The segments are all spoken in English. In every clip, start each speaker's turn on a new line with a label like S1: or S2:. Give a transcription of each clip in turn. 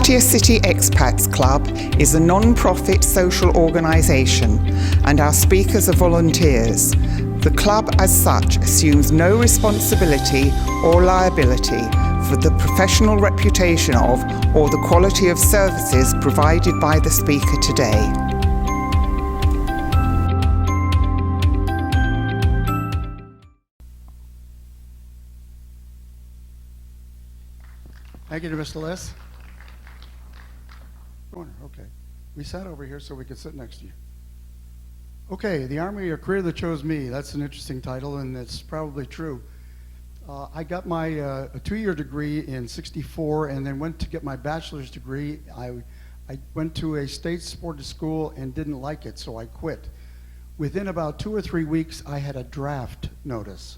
S1: Pattaya City Expats Club is a non-profit social organisation and our speakers are volunteers. The club as such assumes no responsibility or liability for the professional reputation of or the quality of services provided by the speaker today.
S2: Thank you to Mr. Les. Corner, okay. We sat over here so we could sit next to you. Okay, The Army, A Career That Chose Me. That's an interesting title, and it's probably true. I got my a 2-year degree in '64 and then went to get my bachelor's degree. I went to a state-supported school and didn't like it, so I quit. Within about 2 or 3 weeks, I had a draft notice,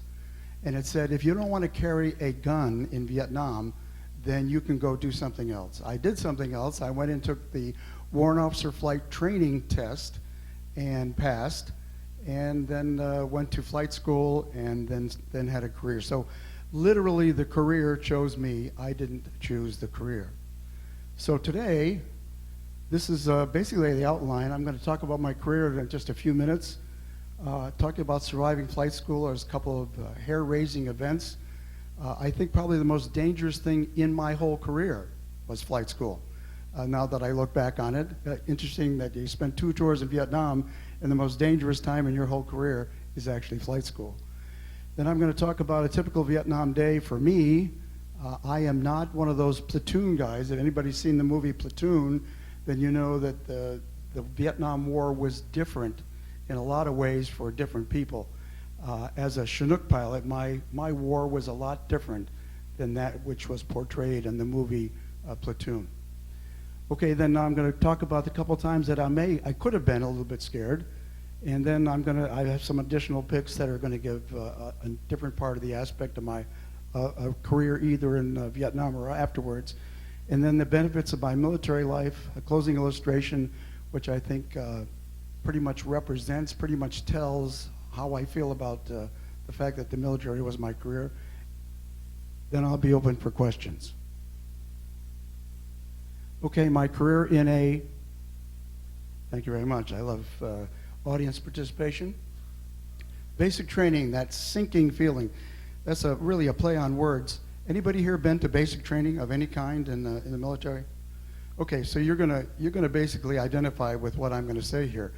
S2: and it said, if you don't want to carry a gun in Vietnam, then you can go do something else. I did something else. I went and took the Warrant Officer Flight Training Test and passed, and then went to flight school and then had a career. So literally the career chose me. I didn't choose the career. So today, this is basically the outline. I'm going to talk about my career in just a few minutes. Talking about surviving flight school. There's a couple of hair-raising events. I think probably the most dangerous thing in my whole career was flight school. Now that I look back on it, interesting that you spent 2 tours in Vietnam and the most dangerous time in your whole career is actually flight school. Then I'm going to talk about a typical Vietnam day for me. I am not one of those platoon guys. If anybody's seen the movie Platoon, then you know that the Vietnam War was different in a lot of ways for different people. As a Chinook pilot, my war was a lot different than that which was portrayed in the movie Platoon. Okay, then I'm going to talk about the couple times that I could have been a little bit scared, and then I have some additional picks that are going to give a different part of the aspect of my career, either in Vietnam or afterwards, and then the benefits of my military life, a closing illustration, which I think pretty much represents, pretty much tells how I feel about the fact that the military was my career. Then I'll be open for questions. Okay, my career in thank you very much. I love audience participation. Basic training, that sinking feeling. That's really a play on words. Anybody here been to basic training of any kind in the military? Okay, so you're gonna basically identify with what I'm gonna say here.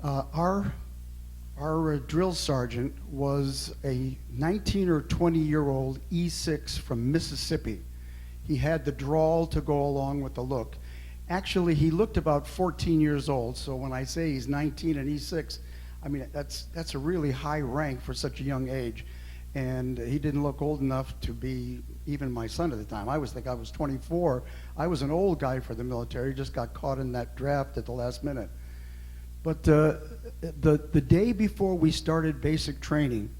S2: Our drill sergeant was a 19 or 20-year-old E6 from Mississippi. He had the drawl to go along with the look. Actually, he looked about 14 years old, so when I say he's 19 and E6, I mean, that's a really high rank for such a young age. And he didn't look old enough to be even my son at the time. I think I was 24. I was an old guy for the military, just got caught in that draft at the last minute. But the day before we started basic training,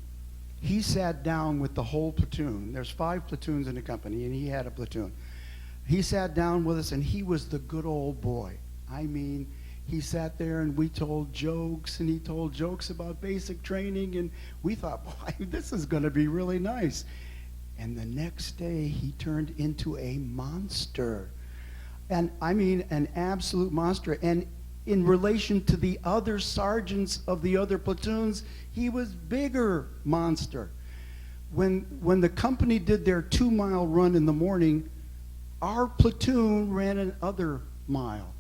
S2: he sat down with the whole platoon. There's 5 platoons in the company, and he had a platoon. He sat down with us, and he was the good old boy. I mean, he sat there, and we told jokes, and he told jokes about basic training, and we thought, boy, this is going to be really nice. And the next day, he turned into a monster. And I mean, an absolute monster. And in relation to the other sergeants of the other platoons, he was bigger monster. When the company did their 2-mile run in the morning, our platoon ran another mile.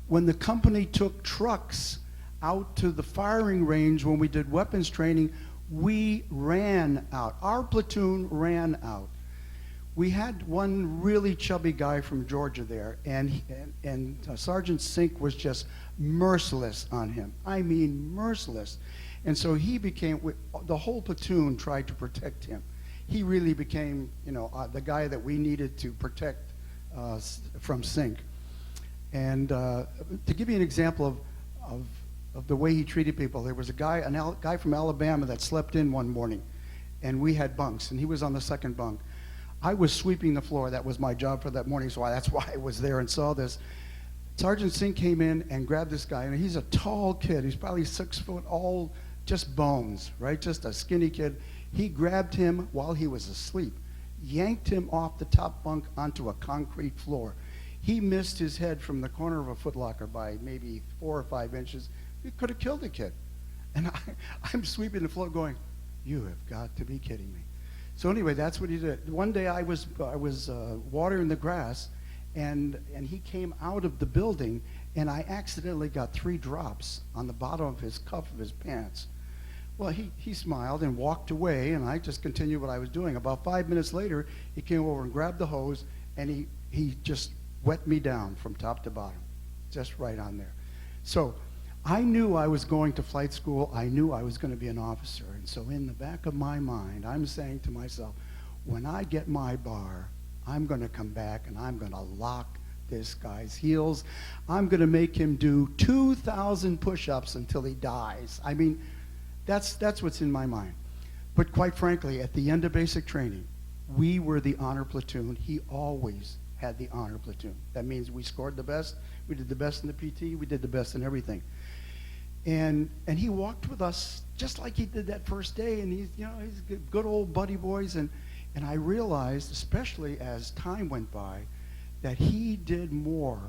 S2: When the company took trucks out to the firing range when we did weapons training, we ran out. Our platoon ran out. We had one really chubby guy from Georgia there, and Sergeant Sink was just merciless on him. I mean, merciless. And so he became, the whole platoon tried to protect him. He really became, the guy that we needed to protect from Sink. And to give you an example of the way he treated people, there was a guy from Alabama that slept in one morning, and we had bunks, and he was on the second bunk. I was sweeping the floor. That was my job for that morning, so that's why I was there and saw this. Sergeant Sink came in and grabbed this guy, and he's a tall kid. He's probably 6 foot, all just bones, right? Just a skinny kid. He grabbed him while he was asleep, yanked him off the top bunk onto a concrete floor. He missed his head from the corner of a footlocker by maybe 4 or 5 inches. He could have killed the kid. And I'm sweeping the floor going, you have got to be kidding me. So anyway, that's what he did. One day I was watering the grass, and he came out of the building, and I accidentally got 3 drops on the bottom of his cuff of his pants. Well, he smiled and walked away, and I just continued what I was doing. About 5 minutes later, he came over and grabbed the hose, and he just wet me down from top to bottom, just right on there. So I knew I was going to flight school. I knew I was going to be an officer. And so in the back of my mind, I'm saying to myself, when I get my bar, I'm going to come back and I'm going to lock this guy's heels. I'm going to make him do 2,000 push-ups until he dies. I mean, that's what's in my mind. But quite frankly, at the end of basic training, we were the honor platoon. He always had the honor platoon. That means we scored the best. We did the best in the PT. We did the best in everything. And he walked with us just like he did that first day. And he's good old buddy boys. And I realized, especially as time went by, that he did more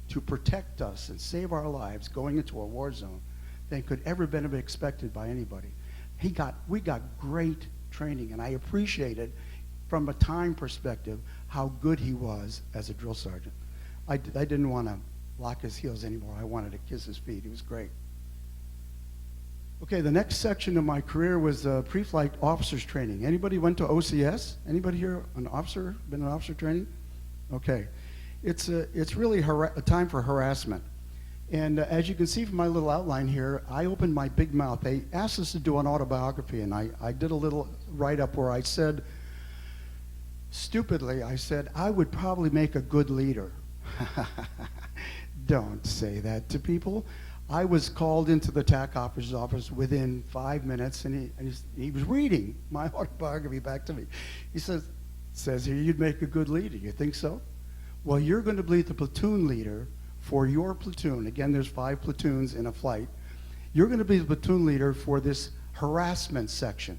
S2: to protect us and save our lives going into a war zone than could ever been expected by anybody. We got great training, and I appreciated, from a time perspective, how good he was as a drill sergeant. I didn't want to lock his heels anymore. I wanted to kiss his feet. He was great. Okay, the next section of my career was pre-flight officers training. Anybody went to OCS? Anybody here been in officer training? Okay, it's really a time for harassment. And as you can see from my little outline here, I opened my big mouth. They asked us to do an autobiography, and I did a little write-up where I said, stupidly, I said, I would probably make a good leader. Don't say that to people. I was called into the TAC officer's office within 5 minutes, and he was reading my autobiography back to me. He says here, you'd make a good leader. You think so? Well, you're going to be the platoon leader for your platoon. Again, there's 5 platoons in a flight. You're going to be the platoon leader for this harassment section.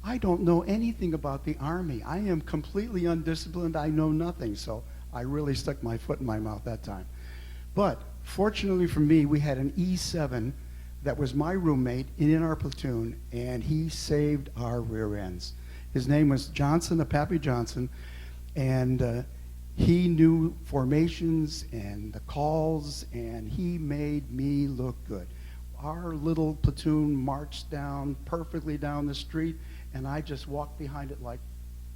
S2: I don't know anything about the Army. I am completely undisciplined. I know nothing. So I really stuck my foot in my mouth that time. But fortunately for me, we had an E7 that was my roommate in our platoon, and he saved our rear ends. His name was Johnson, Pappy Johnson, and he knew formations and the calls, and he made me look good. Our little platoon marched down perfectly down the street, and I just walked behind it like,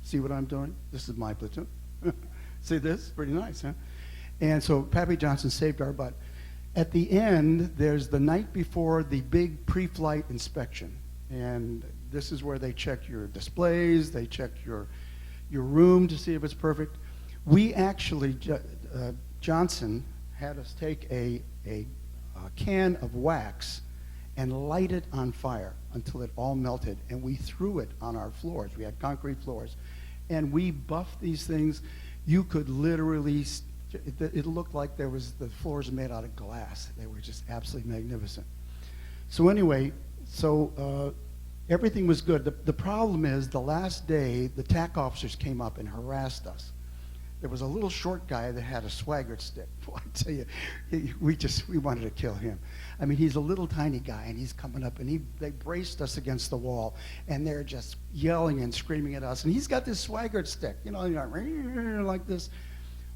S2: see what I'm doing? This is my platoon. See this? Pretty nice, huh? And so Pappy Johnson saved our butt. At the end, there's the night before the big pre-flight inspection. And this is where they check your displays, they check your room to see if it's perfect. We actually, Johnson had us take a can of wax and light it on fire until it all melted, and we threw it on our floors. We had concrete floors, and we buffed these things. You could literally, it looked like the floors were made out of glass. They were just absolutely magnificent. So anyway, everything was good. The problem is, the last day, the TAC officers came up and harassed us. There was a little short guy that had a swagger stick. Boy, I tell you, we wanted to kill him. I mean, he's a little tiny guy, and he's coming up, and they braced us against the wall, and they're just yelling and screaming at us. And he's got this swagger stick, like this.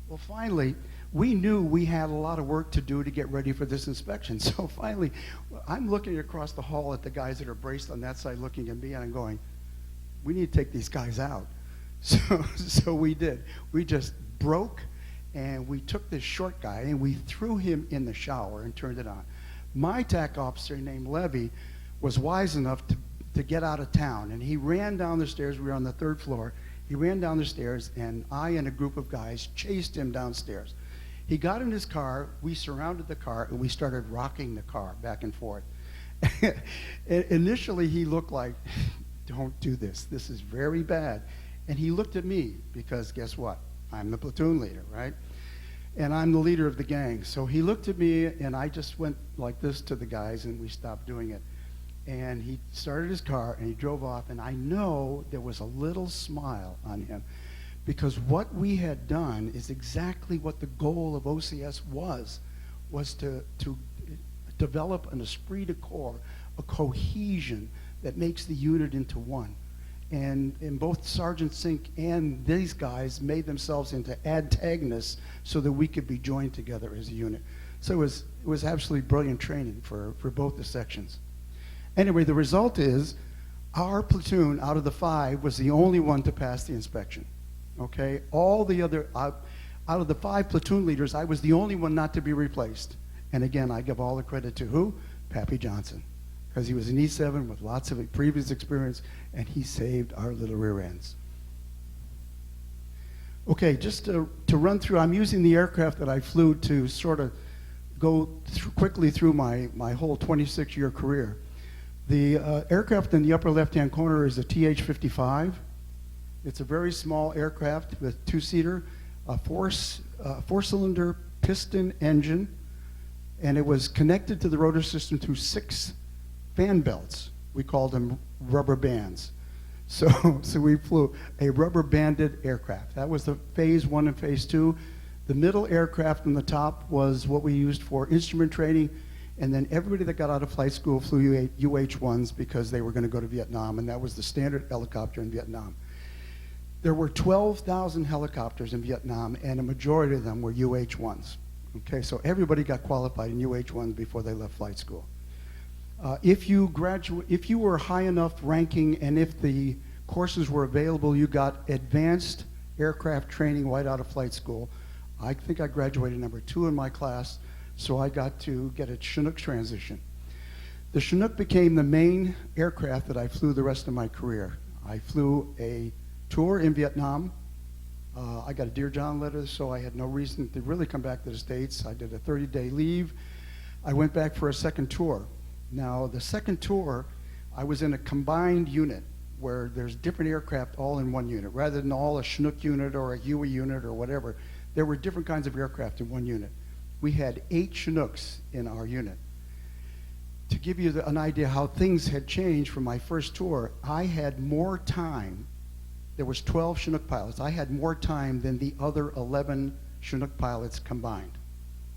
S2: Well, finally, we knew we had a lot of work to do to get ready for this inspection. So finally, I'm looking across the hall at the guys that are braced on that side looking at me, and I'm going, we need to take these guys out. So we did. We just broke, and we took this short guy, and we threw him in the shower and turned it on. My TAC officer named Levy was wise enough to get out of town, and he ran down the stairs. We were on the 3rd floor. He ran down the stairs, and I and a group of guys chased him downstairs. He got in his car, we surrounded the car, and we started rocking the car back and forth. Initially, he looked like, don't do this. This is very bad. And he looked at me because guess what? I'm the platoon leader, right? And I'm the leader of the gang. So he looked at me, and I just went like this to the guys, and we stopped doing it. And he started his car, and he drove off, and I know there was a little smile on him because what we had done is exactly what the goal of OCS was to develop an esprit de corps, a cohesion that makes the unit into one. And both Sergeant Sink and these guys made themselves into antagonists so that we could be joined together as a unit. So it was absolutely brilliant training for both the sections. Anyway, the result is our platoon out of the 5 was the only one to pass the inspection. Okay, all the other, out of the 5 platoon leaders, I was the only one not to be replaced. And again, I give all the credit to who? Pappy Johnson, because he was an E7 with lots of previous experience, and he saved our little rear ends. Okay, just to run through, I'm using the aircraft that I flew to sort of go quickly through my whole 26-year career. The aircraft in the upper left-hand corner is a TH-55. It's a very small aircraft with 2-seater, a four-cylinder piston engine, and it was connected to the rotor system through 6 fan belts. We called them rubber bands. So we flew a rubber-banded aircraft. That was the phase 1 and phase 2. The middle aircraft on the top was what we used for instrument training, and then everybody that got out of flight school flew UH-1s because they were going to go to Vietnam, and that was the standard helicopter in Vietnam. There were 12,000 helicopters in Vietnam, and a majority of them were UH-1s. Okay, so everybody got qualified in UH-1s before they left flight school. If you were high enough ranking, and if the courses were available, you got advanced aircraft training right out of flight school. I think I graduated number 2 in my class, so I got to get a Chinook transition. The Chinook became the main aircraft that I flew the rest of my career. I flew a tour in Vietnam. I got a Dear John letter, so I had no reason to really come back to the States. I did a 30-day leave. I went back for a second tour. Now, the second tour, I was in a combined unit where there's different aircraft all in one unit. Rather than all a Chinook unit or a Huey unit or whatever, there were different kinds of aircraft in one unit. We had 8 Chinooks in our unit. To give you an idea how things had changed from my first tour, I had more time. There was 12 Chinook pilots. I had more time than the other 11 Chinook pilots combined.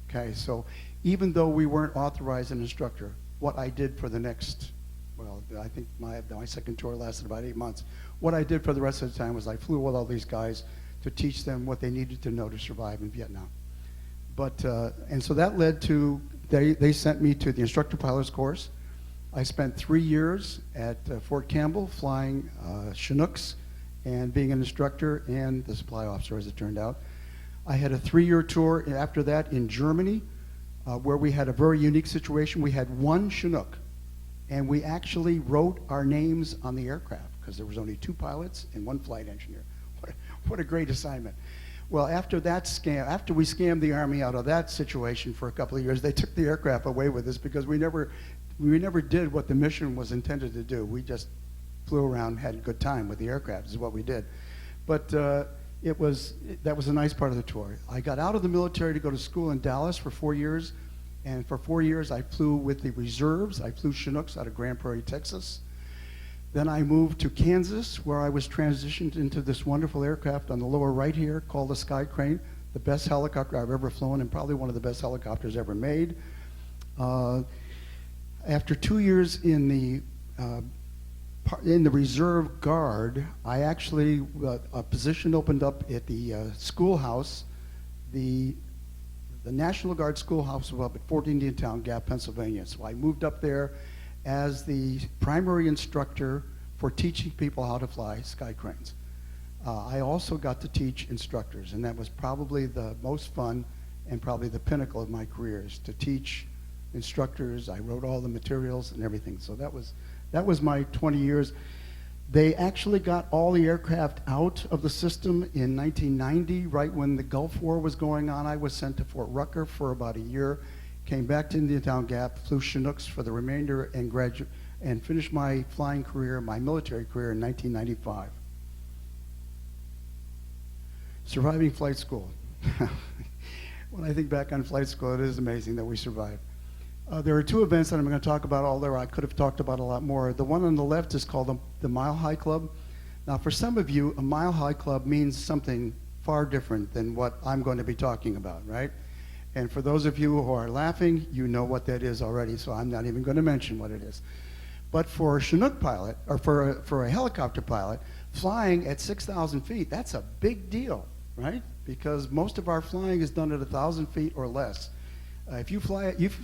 S2: Okay, so even though we weren't authorized an instructor, what I did for the next, well, I think my second tour lasted about 8 months. What I did for the rest of the time was I flew with all these guys to teach them what they needed to know to survive in Vietnam. But, and so that led to, they sent me to the instructor pilot's course. I spent 3 years at Fort Campbell flying Chinooks and being an instructor and the supply officer, as it turned out. I had a 3-year tour after that in Germany, where we had a very unique situation. We had 1 Chinook, and we actually wrote our names on the aircraft because there was only 2 pilots and 1 flight engineer. What a great assignment. Well, after that scam, after we scammed the Army out of that situation for a couple of years, they took the aircraft away with us because we never did what the mission was intended to do. We just flew around and had a good time with the aircraft is what we did. But that was a nice part of the tour. I got out of the military to go to school in Dallas for 4 years, and for 4 years I flew with the reserves. I flew Chinooks out of Grand Prairie, Texas. Then I moved to Kansas, where I was transitioned into this wonderful aircraft on the lower right here called the Sky Crane, the best helicopter I've ever flown and probably one of the best helicopters ever made. After 2 years in the reserve guard, I actually, a position opened up at the schoolhouse. The National Guard schoolhouse was up at Fort Indian Town Gap, Pennsylvania. So I moved up there as the primary instructor for teaching people how to fly sky cranes. I also got to teach instructors, and that was probably the most fun and probably the pinnacle of my career, is to teach instructors. I wrote all the materials and everything. So that was my 20 years. They actually got all the aircraft out of the system in 1990, right when the Gulf War was going on. I was sent to Fort Rucker for about a year, came back to Indian Town Gap, flew Chinooks for the remainder, and finished my flying career, my military career, in 1995. Surviving flight school. When I think back on flight school, it is amazing that we survived. There are 2 events that I'm going to talk about, although I could have talked about a lot more. The one on the left is called the Mile High Club. Now, for some of you, a Mile High Club means something far different than what I'm going to be talking about, right? And for those of you who are laughing, you know what that is already, so I'm not even going to mention what it is. But for a Chinook pilot, or for a helicopter pilot, flying at 6,000 feet, that's a big deal, right? Because most of our flying is done at 1,000 feet or less. If you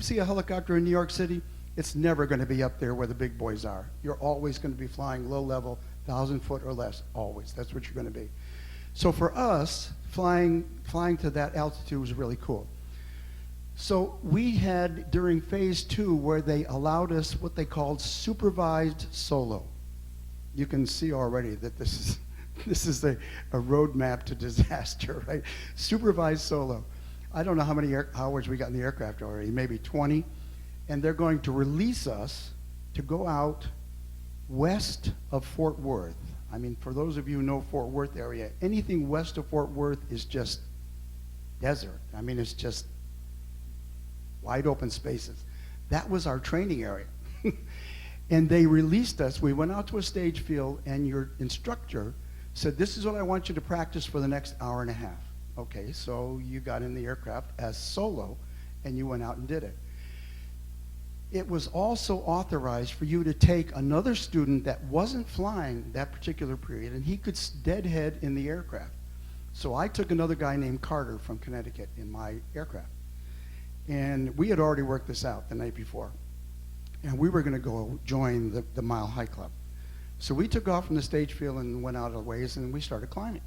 S2: see a helicopter in New York City, it's never going to be up there where the big boys are. You're always going to be flying low level, 1,000 foot or less, always. That's what you're going to be. So for us, flying to that altitude was really cool. So we had, during phase 2, where they allowed us what they called supervised solo. You can see already that this is a roadmap to disaster, right? Supervised solo. I don't know how many hours we got in the aircraft already, maybe 20. And they're going to release us to go out west of Fort Worth. I mean, for those of you who know Fort Worth area, anything west of Fort Worth is just desert. I mean, it's just wide open spaces. That was our training area. And they released us. We went out to a stage field, and your instructor said, this is what I want you to practice for the next hour and a half. Okay, so you got in the aircraft as solo, and you went out and did it. It was also authorized for you to take another student that wasn't flying that particular period, and he could deadhead in the aircraft. So I took another guy named Carter from Connecticut in my aircraft. And we had already worked this out the night before. And we were going to go join the Mile High Club. So we took off from the stage field and went out a ways, and we started climbing.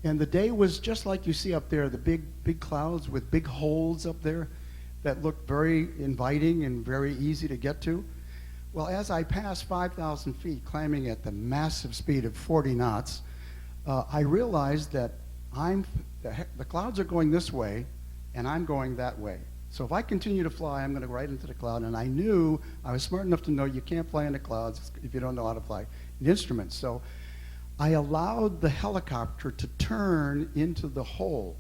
S2: And the day was just like you see up there, the big clouds with big holes up there that looked very inviting and very easy to get to. Well, as I passed 5,000 feet, climbing at the massive speed of 40 knots, I realized that the clouds are going this way, and I'm going that way. So if I continue to fly, I'm going to go right into the cloud. And I was smart enough to know you can't fly in the clouds if you don't know how to fly an instrument. So I allowed the helicopter to turn into the hole.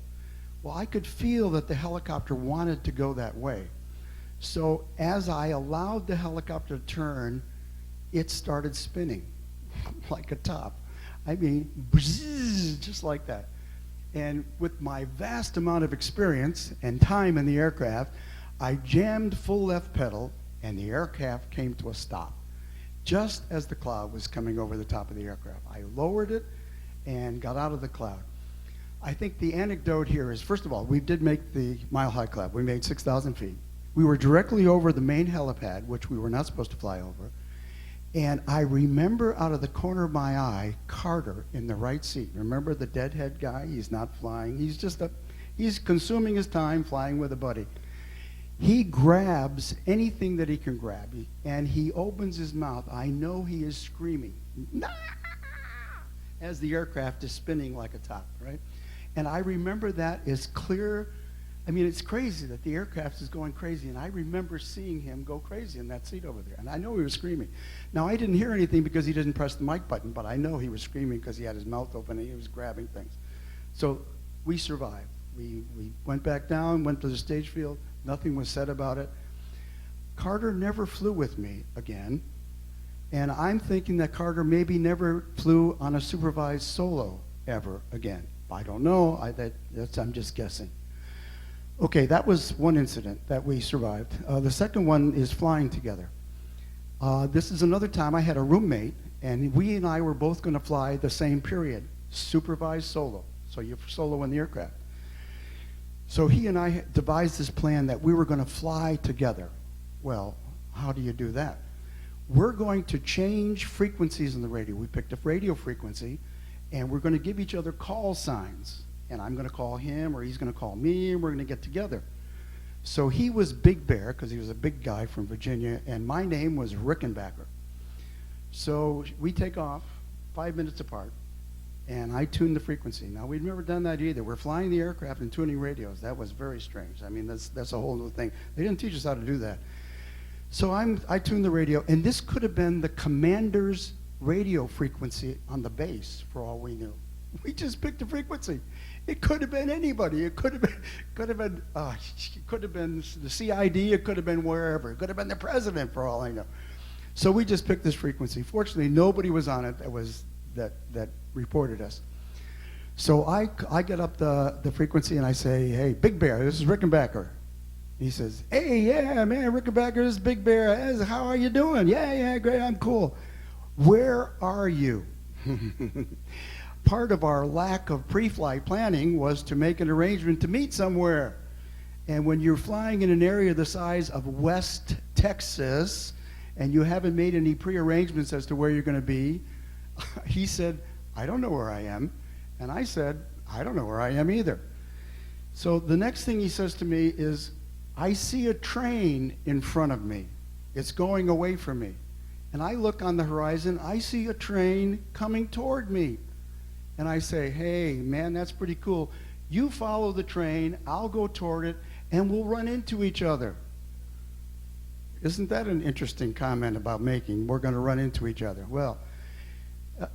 S2: Well, I could feel that the helicopter wanted to go that way. So as I allowed the helicopter to turn, it started spinning like a top. I mean, just like that. And with my vast amount of experience and time in the aircraft, I jammed full left pedal, and the aircraft came to a stop just as the cloud was coming over the top of the aircraft. I lowered it and got out of the cloud. I think the anecdote here is, first of all, we did make the Mile High Club. We made 6,000 feet. We were directly over the main helipad, which we were not supposed to fly over. And I remember out of the corner of my eye, Carter in the right seat. Remember the deadhead guy? He's not flying. He's consuming his time flying with a buddy. He grabs anything that he can grab, and he opens his mouth. I know he is screaming, "Nah!" as the aircraft is spinning like a top, right? And I remember that as clear. I mean, it's crazy that the aircraft is going crazy, and I remember seeing him go crazy in that seat over there, and I know he was screaming. Now, I didn't hear anything because he didn't press the mic button, but I know he was screaming because he had his mouth open and he was grabbing things. So we survived. We went back down, went to the stage field. Nothing was said about it. Carter never flew with me again, and I'm thinking that Carter maybe never flew on a supervised solo ever again. I don't know. I'm just guessing. Okay, that was one incident that we survived. The second one is flying together. This is another time I had a roommate, and we and I were both going to fly the same period, supervised solo. So you're solo in the aircraft. So he and I devised this plan that we were going to fly together. Well, how do you do that? We're going to change frequencies in the radio. We picked a radio frequency, and we're going to give each other call signs. And I'm going to call him, or he's going to call me, and we're going to get together. So he was Big Bear, because he was a big guy from Virginia, and my name was Rickenbacker. So we take off 5 minutes apart, and I tune the frequency. Now, we'd never done that either. We're flying the aircraft and tuning radios. That was very strange. I mean, that's a whole new thing. They didn't teach us how to do that. So I tuned the radio, and this could have been the commander's radio frequency on the base, for all we knew. We just picked a frequency. It could have been anybody. It could have been the CID. It could have been wherever. It could have been the president, for all I know. So we just picked this frequency. Fortunately, nobody was on it that was that reported us. So I get up the frequency and I say, hey, Big Bear, this is Rickenbacker. He says, hey, yeah, man, Rickenbacker, this is Big Bear. Hey, how are you doing? Yeah, great, I'm cool. Where are you? Part of our lack of pre-flight planning was to make an arrangement to meet somewhere. And when you're flying in an area the size of West Texas and you haven't made any pre-arrangements as to where you're going to be, he said, I don't know where I am. And I said, I don't know where I am either. So the next thing he says to me is, I see a train in front of me. It's going away from me. And I look on the horizon, I see a train coming toward me. And I say, hey, man, that's pretty cool. You follow the train, I'll go toward it, and we'll run into each other. Isn't that an interesting comment about making? We're going to run into each other. Well,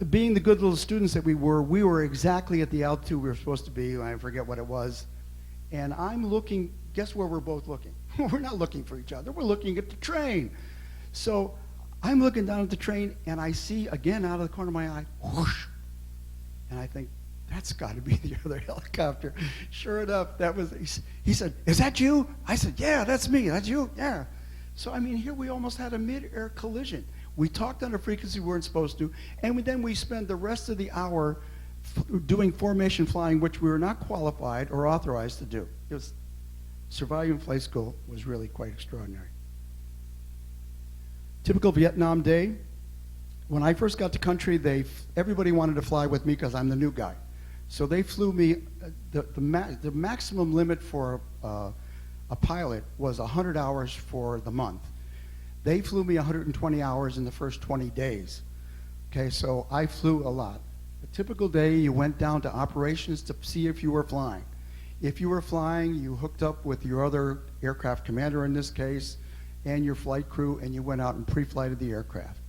S2: being the good little students that we were exactly at the altitude we were supposed to be. I forget what it was. And I'm looking, guess where we're both looking? We're not looking for each other. We're looking at the train. So I'm looking down at the train, and I see, again, out of the corner of my eye, whoosh. And I think, that's got to be the other helicopter. Sure enough, that was, he said, is that you? I said, yeah, that's me. That's you? Yeah. So, I mean, here we almost had a mid-air collision. We talked on a frequency we weren't supposed to, and then we spent the rest of the hour doing formation flying, which we were not qualified or authorized to do. It was, surviving flight school was really quite extraordinary. Typical Vietnam day. When I first got to country, everybody wanted to fly with me because I'm the new guy. So they flew me, the maximum limit for a pilot was 100 hours for the month. They flew me 120 hours in the first 20 days. Okay, so I flew a lot. A typical day, you went down to operations to see if you were flying. If you were flying, you hooked up with your other aircraft commander in this case, and your flight crew, and you went out and pre-flighted the aircraft.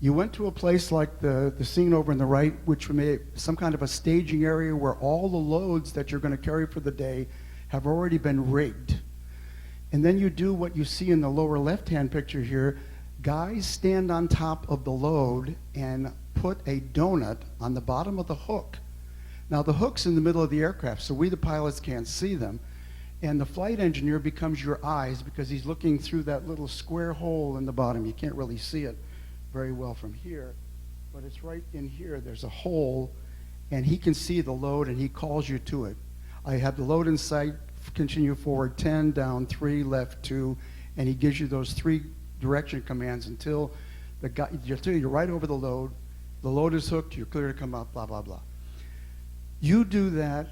S2: You went to a place like the scene over on the right, which made some kind of a staging area where all the loads that you're going to carry for the day have already been rigged. And then you do what you see in the lower left-hand picture here. Guys stand on top of the load and put a donut on the bottom of the hook. Now the hook's in the middle of the aircraft, so we the pilots can't see them. And the flight engineer becomes your eyes because he's looking through that little square hole in the bottom. You can't really see it very well from here, but it's right in here. There's a hole, and he can see the load, and he calls you to it. I have the load in sight, continue forward 10, down 3, left 2, and he gives you those 3 direction commands until you're right over the load is hooked, you're clear to come out, blah, blah, blah. You do that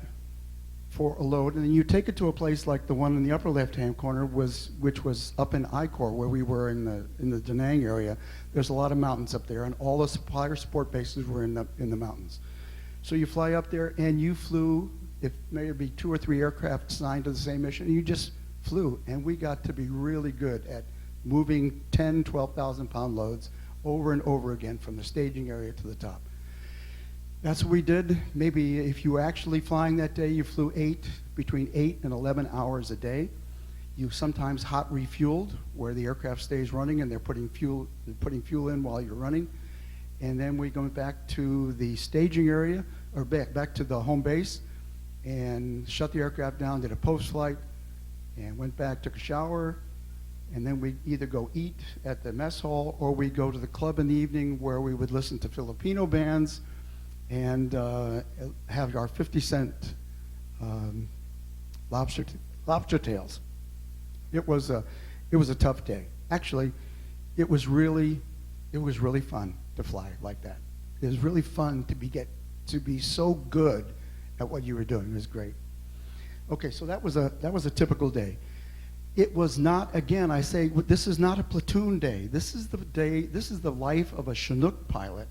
S2: for a load, and then you take it to a place like the one in the upper left-hand corner, which was up in I-Corps, where we were in the Da Nang area. There's a lot of mountains up there, and all the supplier support bases were in the mountains. So you fly up there, and you flew, if maybe 2 or 3 aircraft assigned to the same mission, and you just flew, and we got to be really good at moving 10, 12,000 pound loads over and over again from the staging area to the top. That's what we did. Maybe if you were actually flying that day, you flew between 8 and 11 hours a day. You sometimes hot refueled, where the aircraft stays running and they're putting fuel in while you're running. And then we go back to the staging area, or back to the home base, and shut the aircraft down, did a post-flight, and went back, took a shower, and then we either go eat at the mess hall, or we go to the club in the evening where we would listen to Filipino bands and have our 50-cent lobster tails. It was a tough day. Actually, it was really fun to fly like that. It was really fun to be so good at what you were doing. It was great. Okay, so that was a typical day. It was not, again, I say, this is not a platoon day. This is the life of a Chinook pilot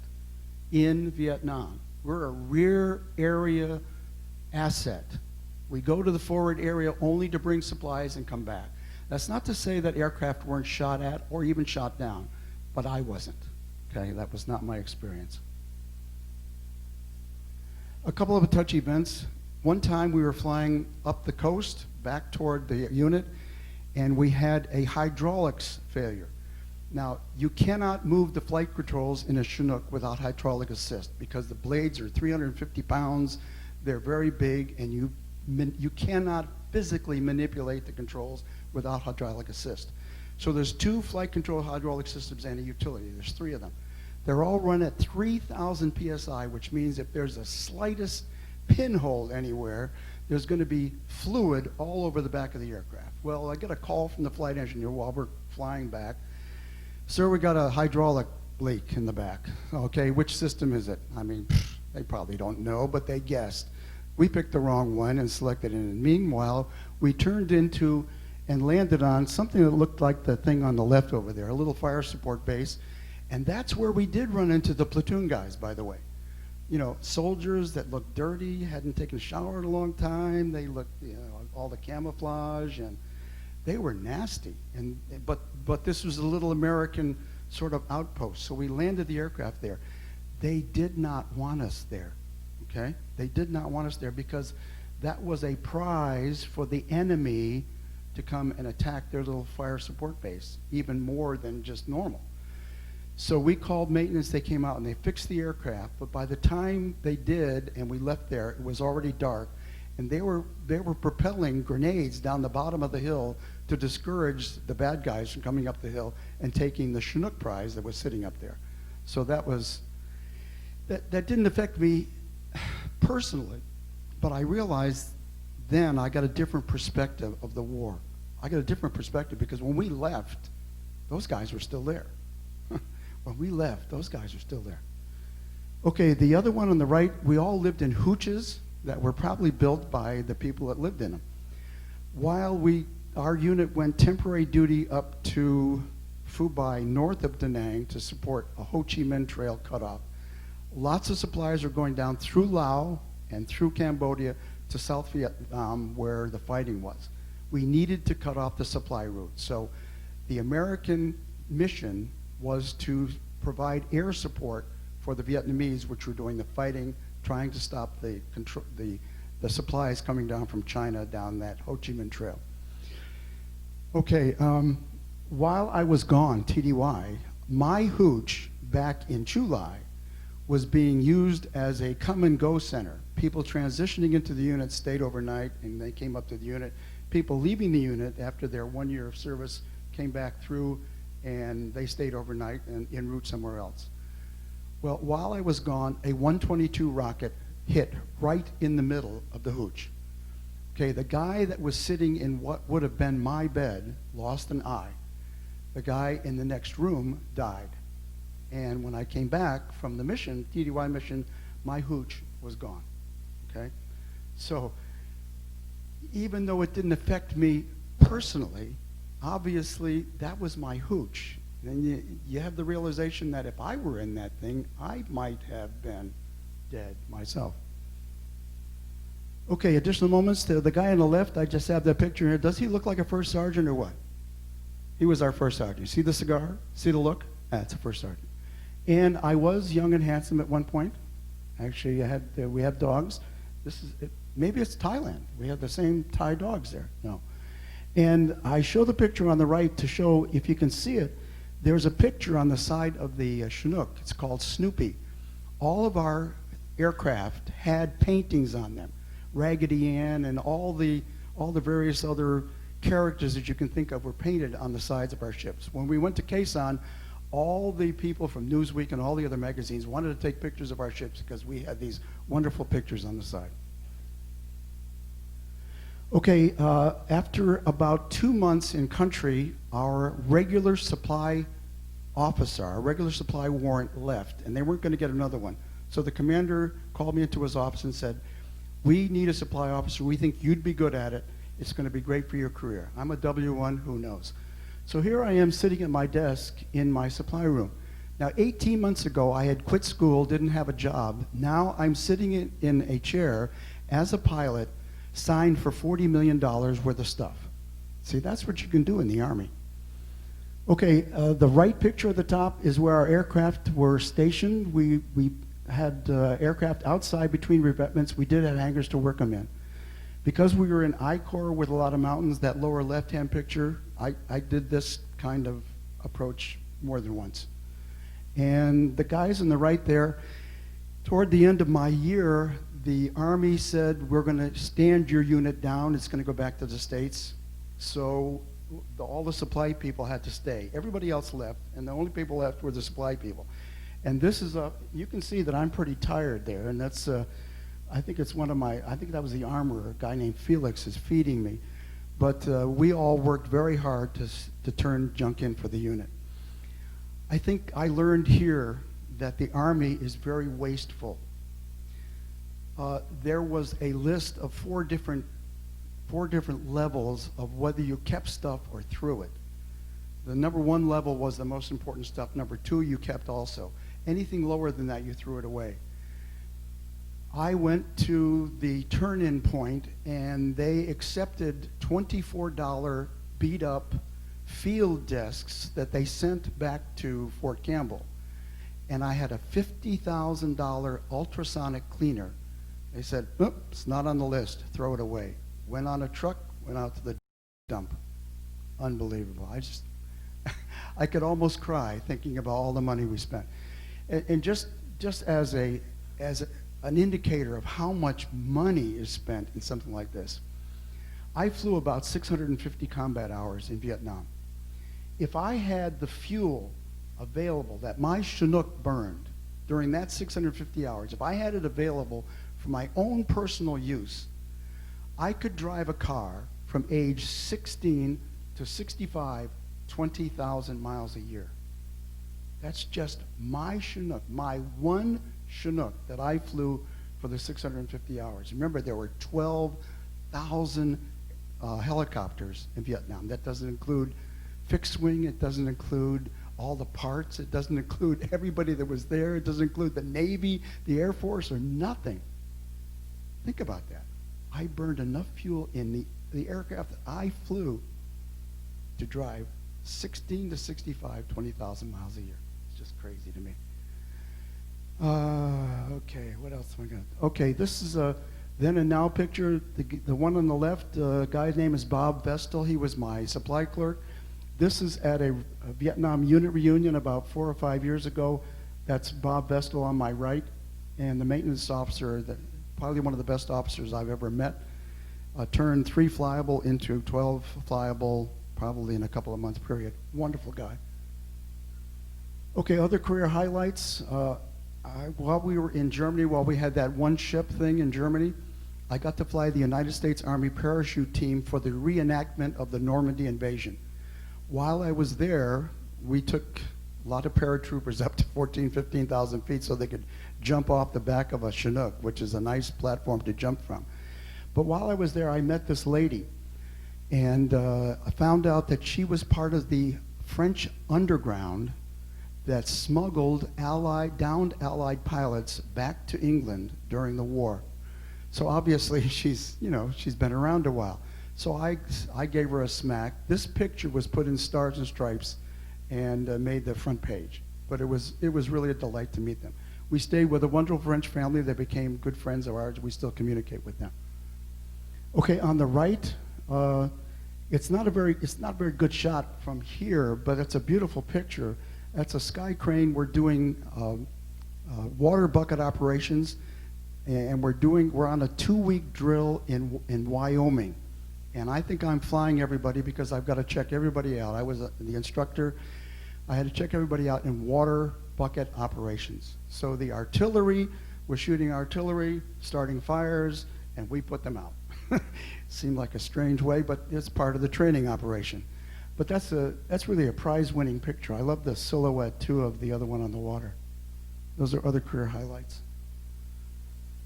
S2: in Vietnam. We're a rear area asset. We go to the forward area only to bring supplies and come back. That's not to say that aircraft weren't shot at or even shot down, but I wasn't. Okay, that was not my experience. A couple of touch events. One time we were flying up the coast back toward the unit, and we had a hydraulics failure. Now, you cannot move the flight controls in a Chinook without hydraulic assist because the blades are 350 pounds, they're very big, and you cannot physically manipulate the controls without hydraulic assist. So there's 2 flight control hydraulic systems and a utility. There's 3 of them. They're all run at 3,000 PSI, which means if there's the slightest pinhole anywhere, there's going to be fluid all over the back of the aircraft. Well, I get a call from the flight engineer while we're flying back. Sir, we got a hydraulic leak in the back. Okay, which system is it? I mean, they probably don't know, but they guessed. We picked the wrong one and selected it. And meanwhile, we turned into and landed on something that looked like the thing on the left over there, a little fire support base. And that's where we did run into the platoon guys, by the way. You know, soldiers that looked dirty, hadn't taken a shower in a long time. They looked, you know, all the camouflage, and they were nasty. But this was a little American sort of outpost. So we landed the aircraft there. They did not want us there, okay? They did not want us there because that was a prize for the enemy to come and attack their little fire support base, even more than just normal. So we called maintenance, they came out and they fixed the aircraft, but by the time they did and we left there, it was already dark, and they were propelling grenades down the bottom of the hill to discourage the bad guys from coming up the hill and taking the Chinook prize that was sitting up there. So that didn't affect me personally, but I realized then I got a different perspective of the war. I got a different perspective because when we left, those guys were still there. When we left, those guys are still there. Okay, the other one on the right, we all lived in hooches that were probably built by the people that lived in them. While our unit went temporary duty up to Phu north of Da Nang to support a Ho Chi Minh Trail cutoff, lots of supplies are going down through Laos and through Cambodia to South Vietnam where the fighting was. We needed to cut off the supply route. So the American mission was to provide air support for the Vietnamese, which were doing the fighting, trying to stop the supplies coming down from China down that Ho Chi Minh Trail. Okay, while I was gone, TDY, my hooch back in Chu Lai was being used as a come-and-go center. People transitioning into the unit stayed overnight, and they came up to the unit. People leaving the unit after their 1 year of service came back through, and they stayed overnight and en route somewhere else. Well, while I was gone, a 122 rocket hit right in the middle of the hooch. Okay, the guy that was sitting in what would have been my bed lost an eye. The guy in the next room died. And when I came back from the mission, TDY mission, my hooch was gone, okay? So even though it didn't affect me personally, obviously that was my hooch. And you have the realization that if I were in that thing, I might have been dead myself. Okay, additional moments. The guy on the left, I just have that picture here. Does he look like a first sergeant or what? He was our first sergeant. See the cigar? See the look? That's a first sergeant. And I was young and handsome at one point. Actually, we have dogs. Maybe it's Thailand. We have the same Thai dogs there. No. And I show the picture on the right to show, if you can see it, there's a picture on the side of the Chinook. It's called Snoopy. All of our aircraft had paintings on them. Raggedy Ann and all the various other characters that you can think of were painted on the sides of our ships. When we went to Quezon, all the people from Newsweek and all the other magazines wanted to take pictures of our ships because we had these wonderful pictures on the side. Okay, after about 2 months in country, our regular supply officer, our regular supply warrant left, and they weren't going to get another one. So the commander called me into his office and said, "We need a supply officer. We think you'd be good at it. It's going to be great for your career." I'm a W1, who knows? So here I am sitting at my desk in my supply room. Now, 18 months ago, I had quit school, didn't have a job. Now I'm sitting in a chair as a pilot, signed for $40 million worth of stuff. See, that's what you can do in the Army. Okay, the right picture at the top is where our aircraft were stationed. We had aircraft outside between revetments. We did have hangars to work them in. Because we were in I-Corps with a lot of mountains, that lower left-hand picture, I did this kind of approach more than once. And the guys on the right there, toward the end of my year, the Army said, we're going to stand your unit down. It's going to go back to the States. So all the supply people had to stay. Everybody else left, and the only people left were the supply people. And this is you can see that I'm pretty tired there, and that's, I think it's I think that was the armorer, a guy named Felix is feeding me. But we all worked very hard to turn junk in for the unit. I think I learned here that the Army is very wasteful. There was a list of four different levels of whether you kept stuff or threw it. The number 1 level was the most important stuff. Number 2, you kept also. Anything lower than that, you threw it away. I went to the turn-in point, and they accepted $24 beat-up field desks that they sent back to Fort Campbell. And I had a $50,000 ultrasonic cleaner. They said, "Oop, it's not on the list, throw it away." Went on a truck, went out to the dump. Unbelievable. I could almost cry thinking about all the money we spent. And just as an indicator of how much money is spent in something like this, I flew about 650 combat hours in Vietnam. If I had the fuel available that my Chinook burned during that 650 hours, if I had it available for my own personal use, I could drive a car from age 16 to 65, 20,000 miles a year. That's just my Chinook, my one Chinook that I flew for the 650 hours. Remember, there were 12,000 helicopters in Vietnam. That doesn't include fixed wing, it doesn't include all the parts, it doesn't include everybody that was there, it doesn't include the Navy, the Air Force, or nothing. Think about that. I burned enough fuel in the aircraft that I flew to drive 16 to 65, 20,000 miles a year. It's just crazy to me. Okay, what else am I going to... Okay, this is a then and now picture. The one on the left, guy's name is Bob Vestal. He was my supply clerk. This is at a Vietnam unit reunion about 4 or 5 years ago. That's Bob Vestal on my right, and the maintenance officer, probably one of the best officers I've ever met, turned 3 flyable into 12 flyable probably in a couple of months period. Wonderful guy. Okay, other career highlights. While we were in Germany, while we had that one ship thing in Germany, I got to fly the United States Army parachute team for the reenactment of the Normandy invasion. While I was there, we took a lot of paratroopers up to 15,000 feet so they could jump off the back of a Chinook, which is a nice platform to jump from. But while I was there, I met this lady, and I found out that she was part of the French underground that smuggled downed Allied pilots back to England during the war. So obviously she's been around a while. So I gave her a smack. This picture was put in Stars and Stripes and made the front page. But it was really a delight to meet them. We stayed with a wonderful French family. They became good friends of ours. We still communicate with them. Okay, on the right, it's not a very good shot from here, but it's a beautiful picture. That's a sky crane. We're doing water bucket operations, and we're on a 2-week drill in Wyoming. And I think I'm flying everybody because I've got to check everybody out. I was the instructor. I had to check everybody out in water bucket operations. So the artillery, we're shooting artillery, starting fires, and we put them out. Seemed like a strange way, but it's part of the training operation. But that's really a prize-winning picture. I love the silhouette, too, of the other one on the water. Those are other career highlights.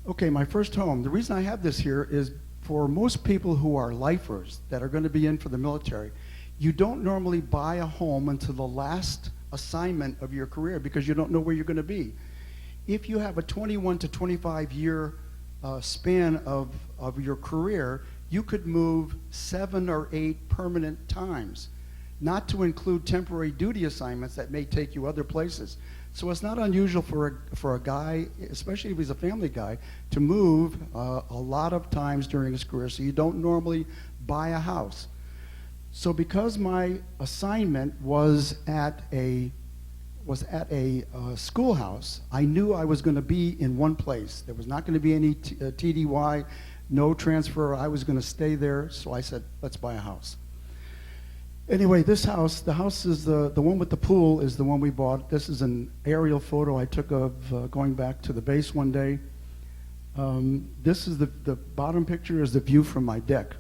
S2: Okay, my first home. The reason I have this here is for most people who are lifers that are going to be in for the military, you don't normally buy a home until the last assignment of your career because you don't know where you're going to be. If you have a 21 to 25 year span of your career, you could move 7 or 8 permanent times, not to include temporary duty assignments that may take you other places. So it's not unusual for a guy, especially if he's a family guy, to move a lot of times during his career, so you don't normally buy a house. So because my assignment was at a was at a schoolhouse. I knew I was going to be in one place. There was not going to be any TDY, no transfer. I was going to stay there, so I said, let's buy a house. Anyway, this house, the house is the one with the pool is the one we bought. This is an aerial photo I took of going back to the base one day. This is the bottom picture is the view from my deck.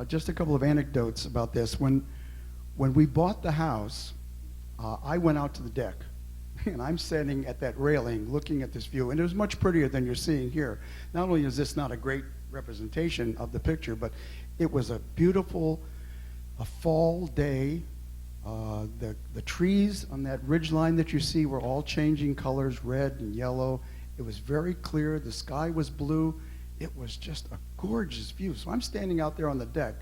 S2: Just a couple of anecdotes about this. When we bought the house, I went out to the deck, and I'm standing at that railing looking at this view, and it was much prettier than you're seeing here. Not only is this not a great representation of the picture, but it was a beautiful fall day. The trees on that ridge line that you see were all changing colors, red and yellow. It was very clear. The sky was blue. It was just a gorgeous view. So I'm standing out there on the deck,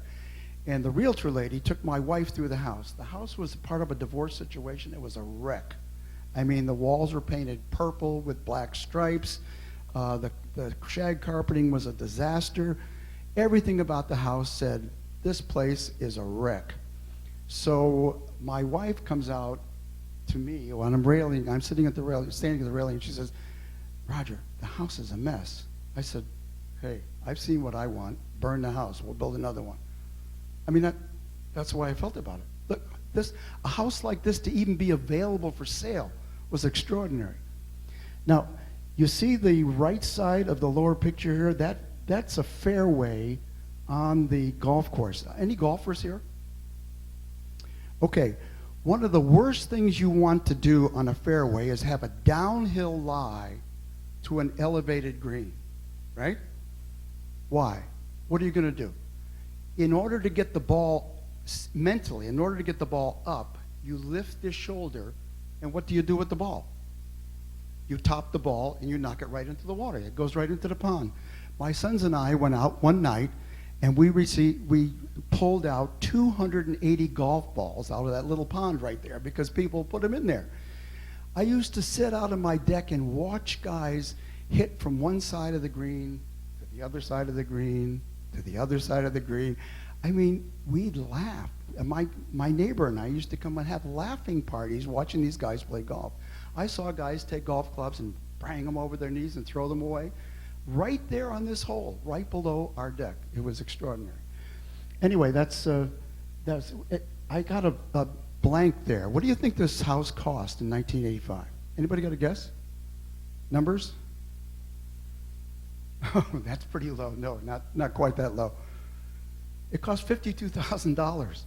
S2: and the realtor lady took my wife through the house. The house was part of a divorce situation. It was a wreck. I mean, the walls were painted purple with black stripes. The shag carpeting was a disaster. Everything about the house said, this place is a wreck. So my wife comes out to me when I'm sitting at the railing, standing at the railing, and she says, Roger, the house is a mess. I said, hey, I've seen what I want. Burn the house. We'll build another one. I mean, that's the way I felt about it. Look, a house like this to even be available for sale was extraordinary. Now, you see the right side of the lower picture here? That's a fairway on the golf course. Any golfers here? Okay, one of the worst things you want to do on a fairway is have a downhill lie to an elevated green, right? Why? What are you going to do? In order to get the ball, mentally, in order to get the ball up, you lift this shoulder, and what do you do with the ball? You top the ball, and you knock it right into the water. It goes right into the pond. My sons and I went out one night, and we pulled out 280 golf balls out of that little pond right there because people put them in there. I used to sit out on my deck and watch guys hit from one side of the green to the other side of the green to the other side of the green. I mean, we'd laugh. My neighbor and I used to come and have laughing parties watching these guys play golf. I saw guys take golf clubs and bang them over their knees and throw them away right there on this hole, right below our deck. It was extraordinary. Anyway, that's it. I got a blank there. What do you think this house cost in 1985? Anybody got a guess? Numbers? Oh, that's pretty low. No, not quite that low. It cost $52,000.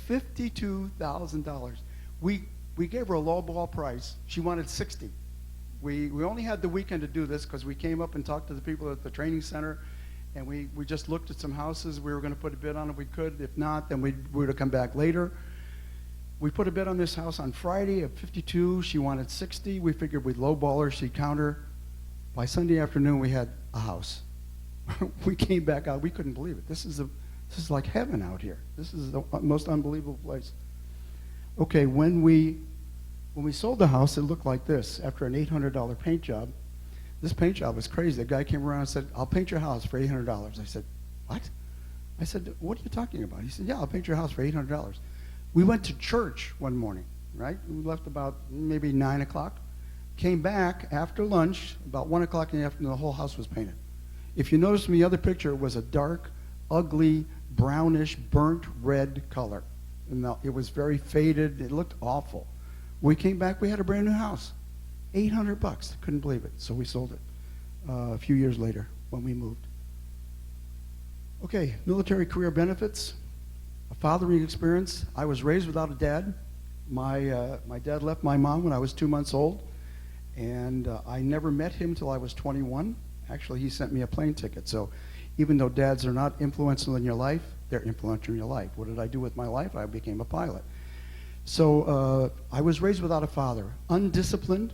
S2: $52,000. We gave her a low ball price. She wanted 60. We only had the weekend to do this because we came up and talked to the people at the training center, and we just looked at some houses. We were going to put a bid on if we could. If not, then we would have come back later. We put a bid on this house on Friday at 52. She wanted 60. We figured we'd lowball her. She'd counter. By Sunday afternoon, we had a house. We came back out. We couldn't believe it. This is like heaven out here. This is the most unbelievable place. Okay, when we sold the house, it looked like this. After an $800 paint job, this paint job was crazy. The guy came around and said, I'll paint your house for $800. I said, what? I said, what are you talking about? He said, yeah, I'll paint your house for $800. We went to church one morning, right? We left about maybe 9 o'clock. Came back after lunch, about 1 o'clock in the afternoon, the whole house was painted. If you notice from the other picture, it was a dark, ugly, brownish, burnt red color. And it was very faded. It looked awful. When we came back, we had a brand new house. $800. Couldn't believe it. So we sold it a few years later when we moved. Okay, military career benefits. A fathering experience. I was raised without a dad. My dad left my mom when I was 2 months old. And I never met him till I was 21. Actually, he sent me a plane ticket. So even though dads are not influential in your life, they're influential in your life. What did I do with my life? I became a pilot. So I was raised without a father, undisciplined.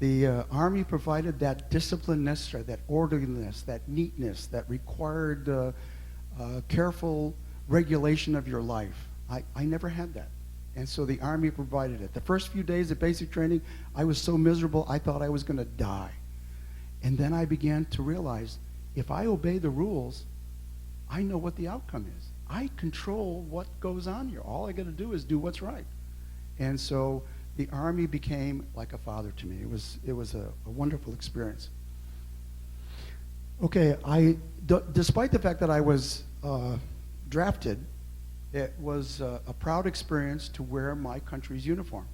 S2: The Army provided that discipline necessary, that orderliness, that neatness, that required careful regulation of your life. I never had that. And so the Army provided it. The first few days of basic training, I was so miserable, I thought I was going to die. And then I began to realize, if I obey the rules, I know what the outcome is. I control what goes on here. All I got to do is do what's right. And so the Army became like a father to me. It was a wonderful experience. Okay, despite the fact that I was drafted, it was a proud experience to wear my country's uniform,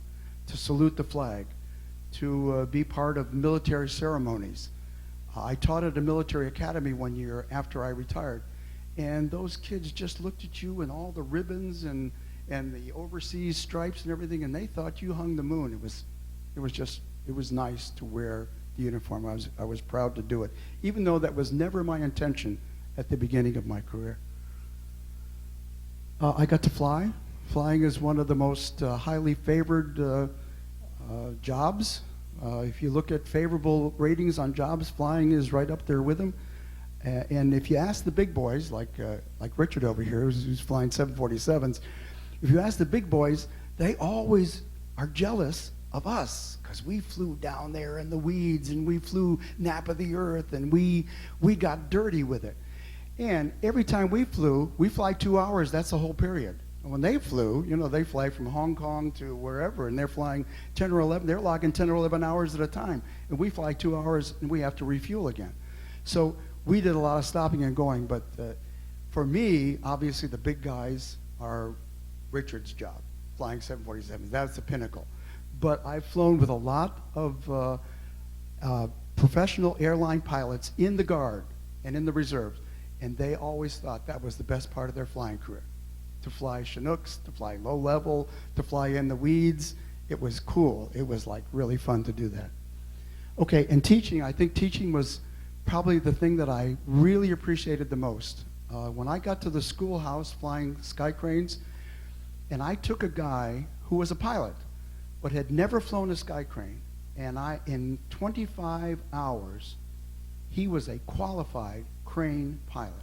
S2: to salute the flag, to be part of military ceremonies. I taught at a military academy one year after I retired, and those kids just looked at you and all the ribbons and the overseas stripes and everything, and they thought you hung the moon. It was nice to wear the uniform. I was proud to do it, even though that was never my intention at the beginning of my career. I got to fly. Flying is one of the most highly favored jobs. If you look at favorable ratings on jobs, flying is right up there with them. And if you ask the big boys, like Richard over here, who's flying 747s, if you ask the big boys, they always are jealous of us because we flew down there in the weeds and we flew nap of the earth and we got dirty with it. And every time we fly 2 hours, that's the whole period. And when they flew, they fly from Hong Kong to wherever, and they're flying 10 or 11, they're logging 10 or 11 hours at a time. And we fly 2 hours and we have to refuel again. So we did a lot of stopping and going, but for me, obviously the big guys are Richard's job, flying 747s. That's the pinnacle. But I've flown with a lot of professional airline pilots in the Guard and in the reserves, and they always thought that was the best part of their flying career. To fly Chinooks, to fly low level, to fly in the weeds. It was cool. It was like really fun to do that. Okay, and teaching, I think teaching was probably the thing that I really appreciated the most. When I got to the schoolhouse flying sky cranes, and I took a guy who was a pilot, but had never flown a sky crane, and in 25 hours, he was a qualified crane pilot.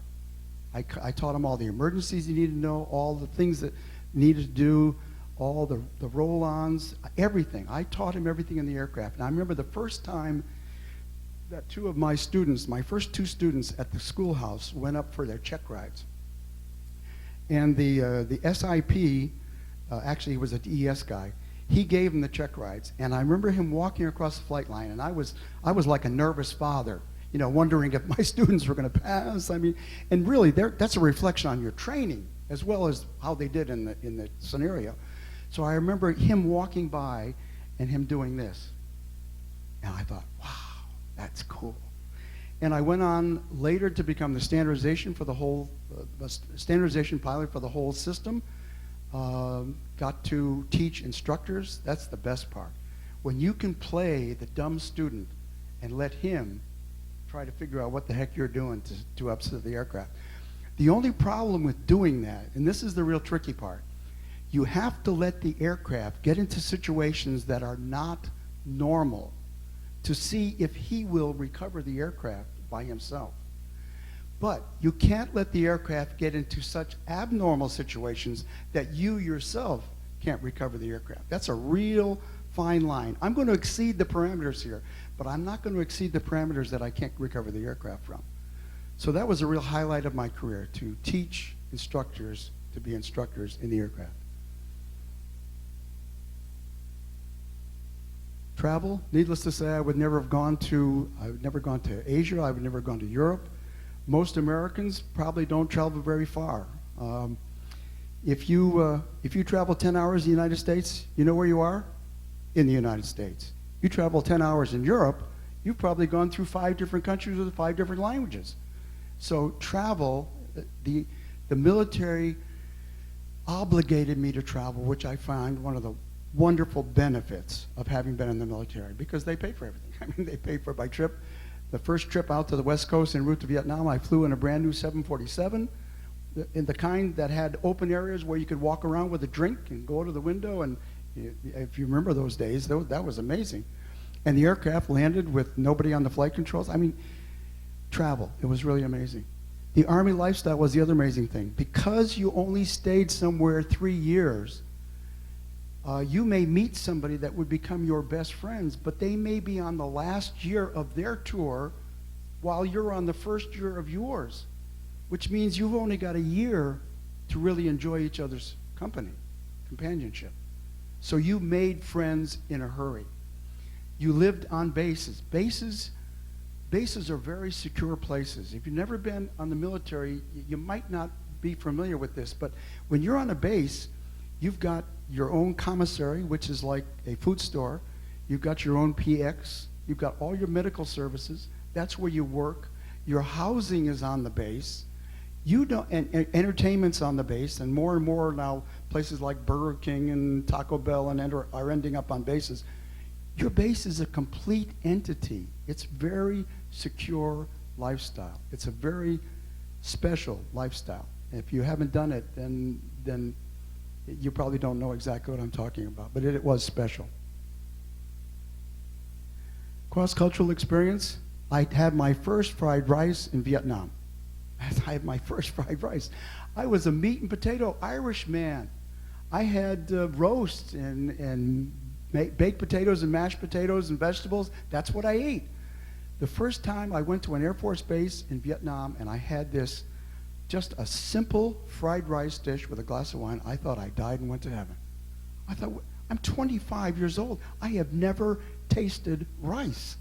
S2: I taught him all the emergencies he needed to know, all the things that needed to do, all the roll-ons, everything. I taught him everything in the aircraft. And I remember the first time that two of my students, my first two students at the schoolhouse, went up for their check rides. And the SIP, actually he was a DES guy, he gave him the check rides. And I remember him walking across the flight line, and I was like a nervous father, wondering if my students were going to pass. I mean, and really, that's a reflection on your training as well as how they did in the scenario. So I remember him walking by and him doing this. And I thought, wow, that's cool. And I went on later to become the standardization for the whole, standardization pilot for the whole system. Got to teach instructors. That's the best part. When you can play the dumb student and let him try to figure out what the heck you're doing to upset the aircraft. The only problem with doing that, and this is the real tricky part, you have to let the aircraft get into situations that are not normal to see if he will recover the aircraft by himself. But you can't let the aircraft get into such abnormal situations that you yourself can't recover the aircraft. That's a real fine line. I'm going to exceed the parameters here, but I'm not going to exceed the parameters that I can't recover the aircraft from. So that was a real highlight of my career, to teach instructors to be instructors in the aircraft. Travel, needless to say, I would never have gone to Asia, I would never have gone to Europe. Most Americans probably don't travel very far. If you travel 10 hours in the United States, you know where you are? In the United States. You travel 10 hours in Europe, you've probably gone through 5 different countries with 5 different languages. So travel, the military obligated me to travel, which I find one of the wonderful benefits of having been in the military, because they pay for everything. I mean, they pay for my trip. The first trip out to the West Coast en route to Vietnam, I flew in a brand new 747, in the kind that had open areas where you could walk around with a drink and go to the window, and if you remember those days, that was amazing. And the aircraft landed with nobody on the flight controls. I mean, travel, it was really amazing. The Army lifestyle was the other amazing thing. Because you only stayed somewhere 3 years, you may meet somebody that would become your best friends, but they may be on the last year of their tour while you're on the first year of yours, which means you've only got a year to really enjoy each other's company, companionship. So you made friends in a hurry. You lived on bases. Bases are very secure places. If you've never been on the military, you might not be familiar with this, but when you're on a base, you've got your own commissary, which is like a food store. You've got your own PX. You've got all your medical services. That's where you work. Your housing is on the base. You don't, and entertainment's on the base, and more now places like Burger King and Taco Bell are ending up on bases. Your base is a complete entity. It's very secure lifestyle. It's a very special lifestyle. If you haven't done it, then you probably don't know exactly what I'm talking about, but it was special. Cross-cultural experience. I had my first fried rice in Vietnam. I had my first fried rice. I was a meat and potato Irish man. I had roast and baked potatoes and mashed potatoes and vegetables. That's what I ate. The first time I went to an Air Force base in Vietnam and I had this, just a simple fried rice dish with a glass of wine, I thought I died and went to heaven. I thought, I'm 25 years old. I have never tasted rice.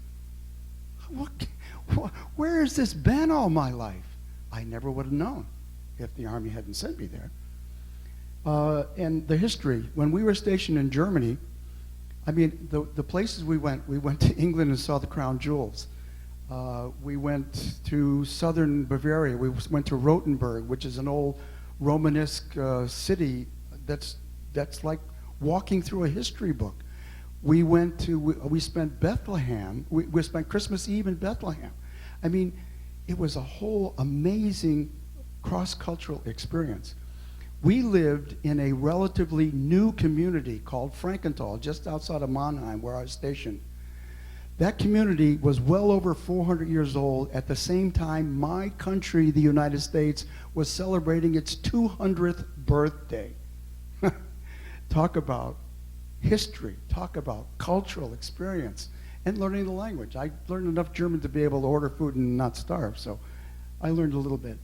S2: Where has this been all my life? I never would have known if the Army hadn't sent me there. And the history, when we were stationed in Germany, I mean, the places we went to England and saw the crown jewels. We went to southern Bavaria. We went to Rothenburg, which is an old Romanesque city that's like walking through a history book. We spent Bethlehem. We spent Christmas Eve in Bethlehem. I mean, it was a whole amazing cross-cultural experience. We lived in a relatively new community called Frankenthal, just outside of Mannheim, where I was stationed. That community was well over 400 years old at the same time my country, the United States, was celebrating its 200th birthday. Talk about history, talk about cultural experience, and learning the language. I learned enough German to be able to order food and not starve, so I learned a little bit.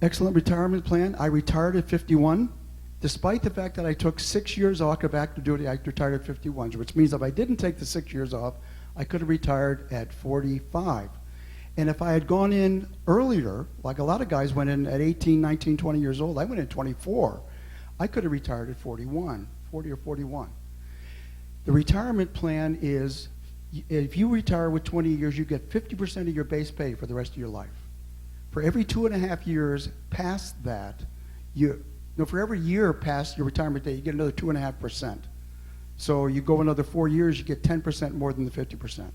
S2: Excellent retirement plan. I retired at 51. Despite the fact that I took 6 years off of active duty, I retired at 51, which means if I didn't take the 6 years off, I could have retired at 45. And if I had gone in earlier, like a lot of guys went in at 18, 19, 20 years old, I went in 24. I could have retired at 40 or 41. The retirement plan is, if you retire with 20 years, you get 50% of your base pay for the rest of your life. For every 2.5 years past that, for every year past your retirement date, you get another 2.5%. So you go another 4 years, you get 10% more than the 50%.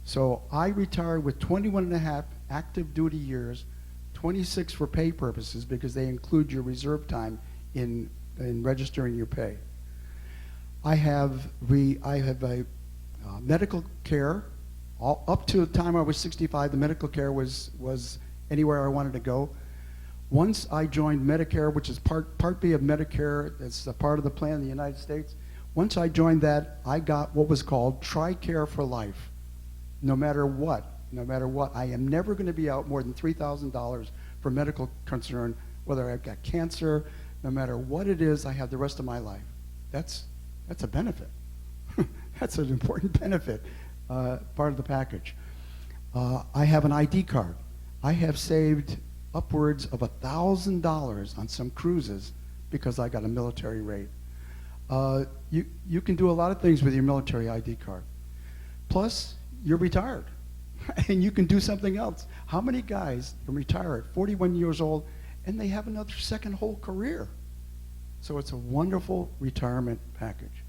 S2: So I retired with 21.5 active duty years, 26 for pay purposes because they include your reserve time in registering your pay. I have a medical care. Up to the time I was 65, the medical care was anywhere I wanted to go. Once I joined Medicare, which is Part B of Medicare, it's a part of the plan in the United States. Once I joined that, I got what was called Tricare for life. No matter what, I am never going to be out more than $3,000 for medical concern, whether I've got cancer, no matter what it is, I have the rest of my life. That's a benefit. That's an important benefit, part of the package. I have an ID card. I have saved upwards of $1,000 on some cruises because I got a military rate. You can do a lot of things with your military ID card. Plus, you're retired, and you can do something else. How many guys can retire at 41 years old and they have another second whole career? So it's a wonderful retirement package.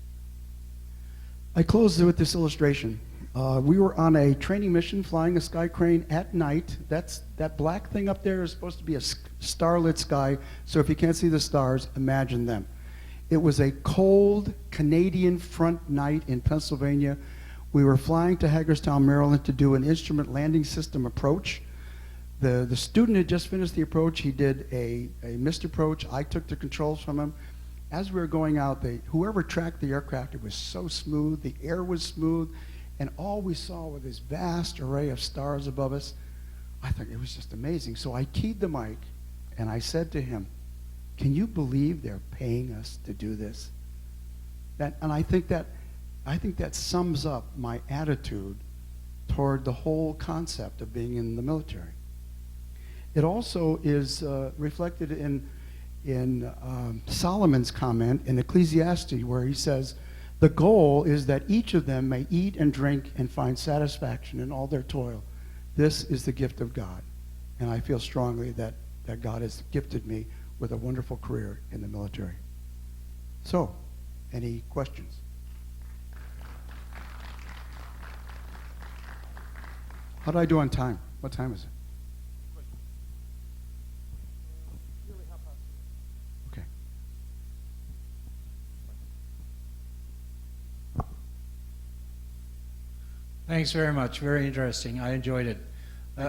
S2: I closed with this illustration. We were on a training mission flying a sky crane at night. That black thing up there is supposed to be a starlit sky, so if you can't see the stars, imagine them. It was a cold Canadian front night in Pennsylvania. We were flying to Hagerstown, Maryland to do an instrument landing system approach. The student had just finished the approach. He did a missed approach. I took the controls from him. As we were going out, whoever tracked the aircraft, it was so smooth, the air was smooth, and all we saw was this vast array of stars above us. I thought it was just amazing. So I keyed the mic, and I said to him, "Can you believe they're paying us to do this?" And I think that sums up my attitude toward the whole concept of being in the military. It also is reflected in Solomon's comment in Ecclesiastes, where he says, the goal is that each of them may eat and drink and find satisfaction in all their toil. This is the gift of God. And I feel strongly that God has gifted me with a wonderful career in the military. So, any questions? How do I do on time? What time is it? Okay.
S3: Thanks very much. Very interesting. I enjoyed it.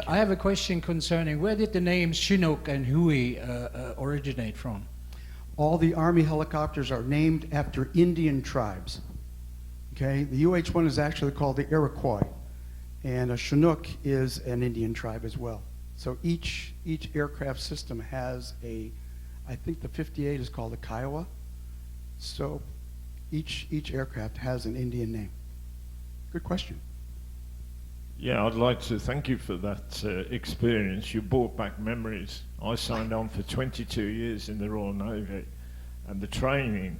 S3: I have a question concerning where did the names Chinook and Huey originate from?
S2: All the Army helicopters are named after Indian tribes. Okay, the UH-1 is actually called the Iroquois, and a Chinook is an Indian tribe as well. So each aircraft system has I think the 58 is called a Kiowa. So each aircraft has an Indian name. Good question.
S4: Yeah, I'd like to thank you for that experience. You brought back memories. I signed on for 22 years in the Royal Navy, and the training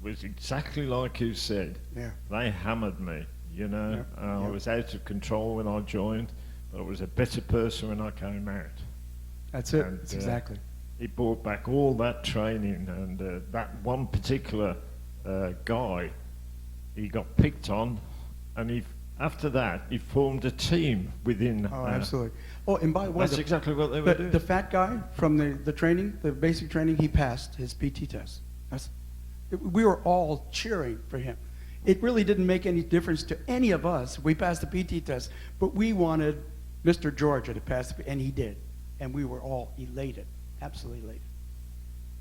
S4: was exactly like you said.
S2: Yeah.
S4: They hammered me, you know.
S2: Yeah.
S4: I was out of control when I joined, but I was a better person when I came out.
S2: That's it.
S4: And,
S2: That's exactly.
S4: He brought back all that training, and that one particular guy, he got picked on, and after that, he formed a team within.
S2: Oh, absolutely. Oh, and by the way,
S4: that's exactly what they were doing.
S2: The fat guy from the training, the basic training, he passed his PT test. We were all cheering for him. It really didn't make any difference to any of us. We passed the PT test, but we wanted Mr. Georgia to pass, and he did. And we were all elated, absolutely elated.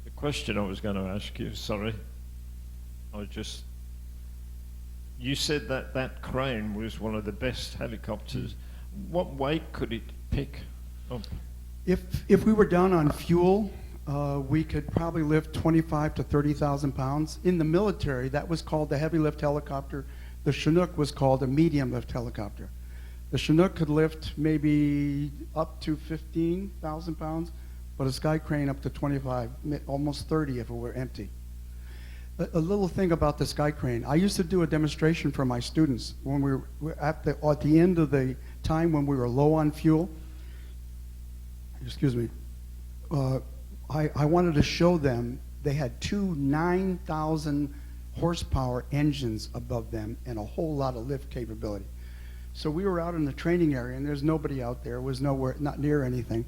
S4: The question I was going to ask you, sorry, you said that crane was one of the best helicopters. What weight could it pick up?
S2: If we were down on fuel, we could probably lift 25 to 30,000 pounds. In the military, that was called the heavy lift helicopter. The Chinook was called a medium lift helicopter. The Chinook could lift maybe up to 15,000 pounds, but a sky crane up to 25, almost 30 if it were empty. A little thing about the sky crane. I used to do a demonstration for my students when we were at the end of the time when we were low on fuel. Excuse me. I wanted to show them they had two 9,000 horsepower engines above them and a whole lot of lift capability. So we were out in the training area, and there's nobody out there. It was nowhere, not near anything.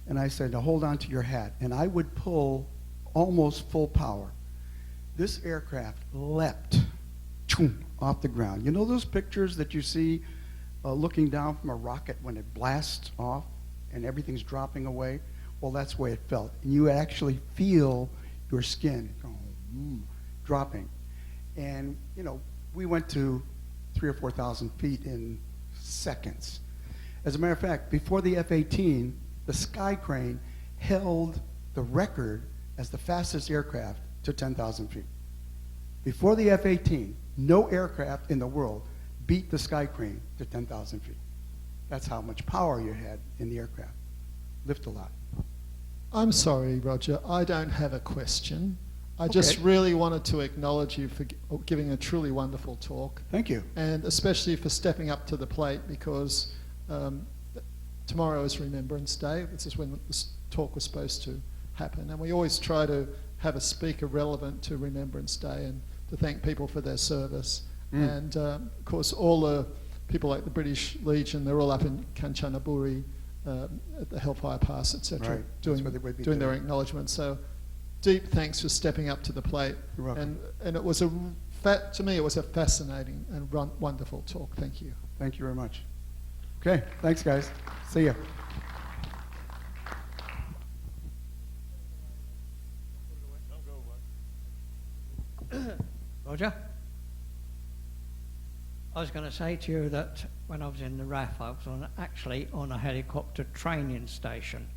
S2: And I said, now hold on to your hat. And I would pull almost full power. This aircraft leapt off the ground. You know those pictures that you see looking down from a rocket when it blasts off and everything's dropping away? Well, that's the way it felt. And you actually feel your skin dropping. And, you know, we went to 3,000 or 4,000 feet in seconds. As a matter of fact, before the F-18, the sky crane held the record as the fastest aircraft to 10,000 feet. Before the F-18, no aircraft in the world beat the sky crane to 10,000 feet. That's how much power you had in the aircraft. Lift a lot.
S5: I'm sorry, Roger, I don't have a question. I
S2: Okay.
S5: just really wanted to acknowledge you for giving a truly wonderful talk.
S2: Thank you.
S5: And especially for stepping up to the plate, because tomorrow is Remembrance Day. This is when this talk was supposed to happen. And we always try to have a speaker relevant to Remembrance Day and to thank people for their service. And of course, all the people like the British Legion, they're all up in Kanchanaburi at the Hellfire Pass, etc.,
S2: Right.
S5: doing
S2: That's where they would be
S5: their
S2: doing.
S5: acknowledgement. So deep thanks for stepping up to the plate.
S2: You're welcome.
S5: And it was to me, it was a fascinating and wonderful talk. Thank you.
S2: Thank you very much. Okay, thanks, guys. See ya.
S6: Roger? I was going to say to you that when I was in the RAF, I was actually on a helicopter training station.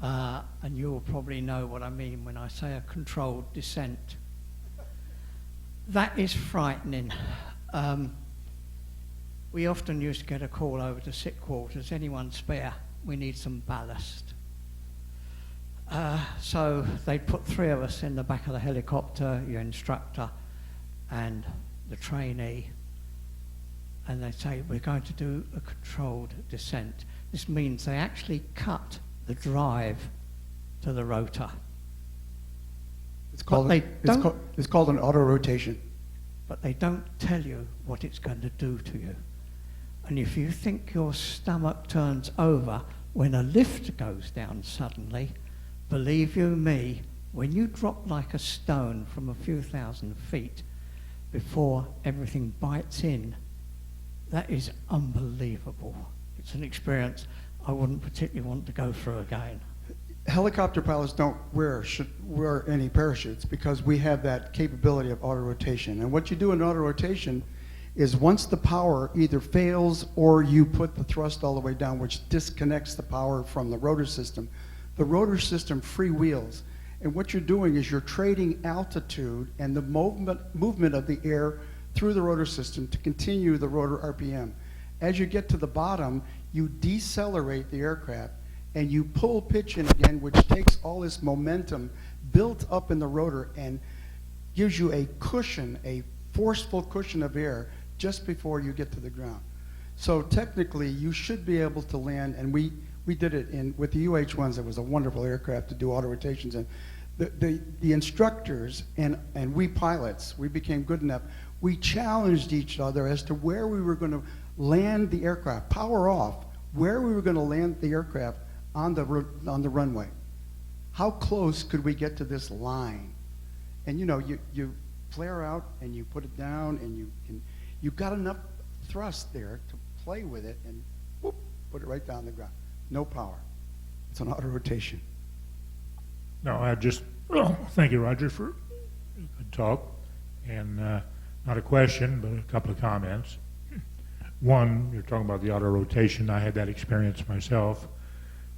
S6: And you'll probably know what I mean when I say a controlled descent. That is frightening. We often used to get a call over to sick quarters, anyone spare? We need some ballast. So they'd put 3 of us in the back of the helicopter, your instructor and the trainee, and they'd say, we're going to do a controlled descent. This means they actually cut the drive to the rotor.
S2: It's called an auto rotation.
S6: But they don't tell you what it's going to do to you. And if you think your stomach turns over when a lift goes down suddenly, believe you me, when you drop like a stone from a few thousand feet before everything bites in, that is unbelievable. It's an experience I wouldn't particularly want to go through again.
S2: Helicopter pilots don't wear any parachutes because we have that capability of auto rotation. And what you do in auto rotation is once the power either fails or you put the thrust all the way down, which disconnects the power from the rotor system freewheels. And what you're doing is you're trading altitude and the movement of the air through the rotor system to continue the rotor RPM. As you get to the bottom, you decelerate the aircraft and you pull pitch in again, which takes all this momentum built up in the rotor and gives you a cushion, a forceful cushion of air just before you get to the ground. So technically, you should be able to land, and we did it with the UH-1s. It was a wonderful aircraft to do auto rotations in. The instructors and we pilots, we became good enough. We challenged each other as to where we were going to land the aircraft, power off, where we were going to land the aircraft on the runway. How close could we get to this line? And you know, you flare out and you put it down, and you've got enough thrust there to play with it, and whoop, put it right down the ground. No power. It's an auto rotation.
S7: No, thank you, Roger, for a good talk, and not a question, but a couple of comments. One, you're talking about the auto rotation. I had that experience myself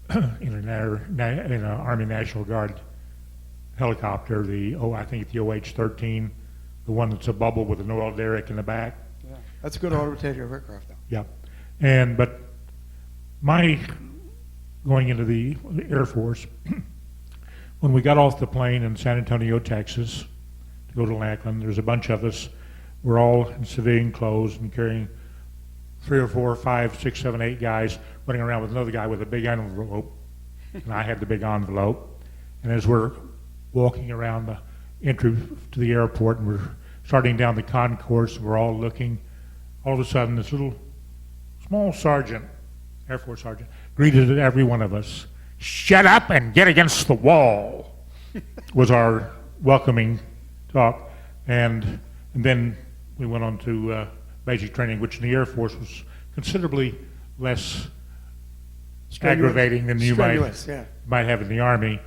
S7: in an Army National Guard helicopter, I think the OH-13, the one that's a bubble with an oil derrick in the back.
S2: Yeah, that's a good auto rotator aircraft, though.
S7: Yeah, but my going into the Air Force, when we got off the plane in San Antonio, Texas, to go to Lackland, there's a bunch of us. We're all in civilian clothes and carrying 3 or 4 or 5, 6, 7, 8 guys running around with another guy with a big envelope, and I had the big envelope. And as we're walking around the entry to the airport and we're starting down the concourse, we're all looking, all of a sudden this little small sergeant, Air Force sergeant, greeted every one of us. "Shut up and get against the wall," was our welcoming talk. And then we went on to basic training, which in the Air Force was considerably less aggravating than you might have in the Army.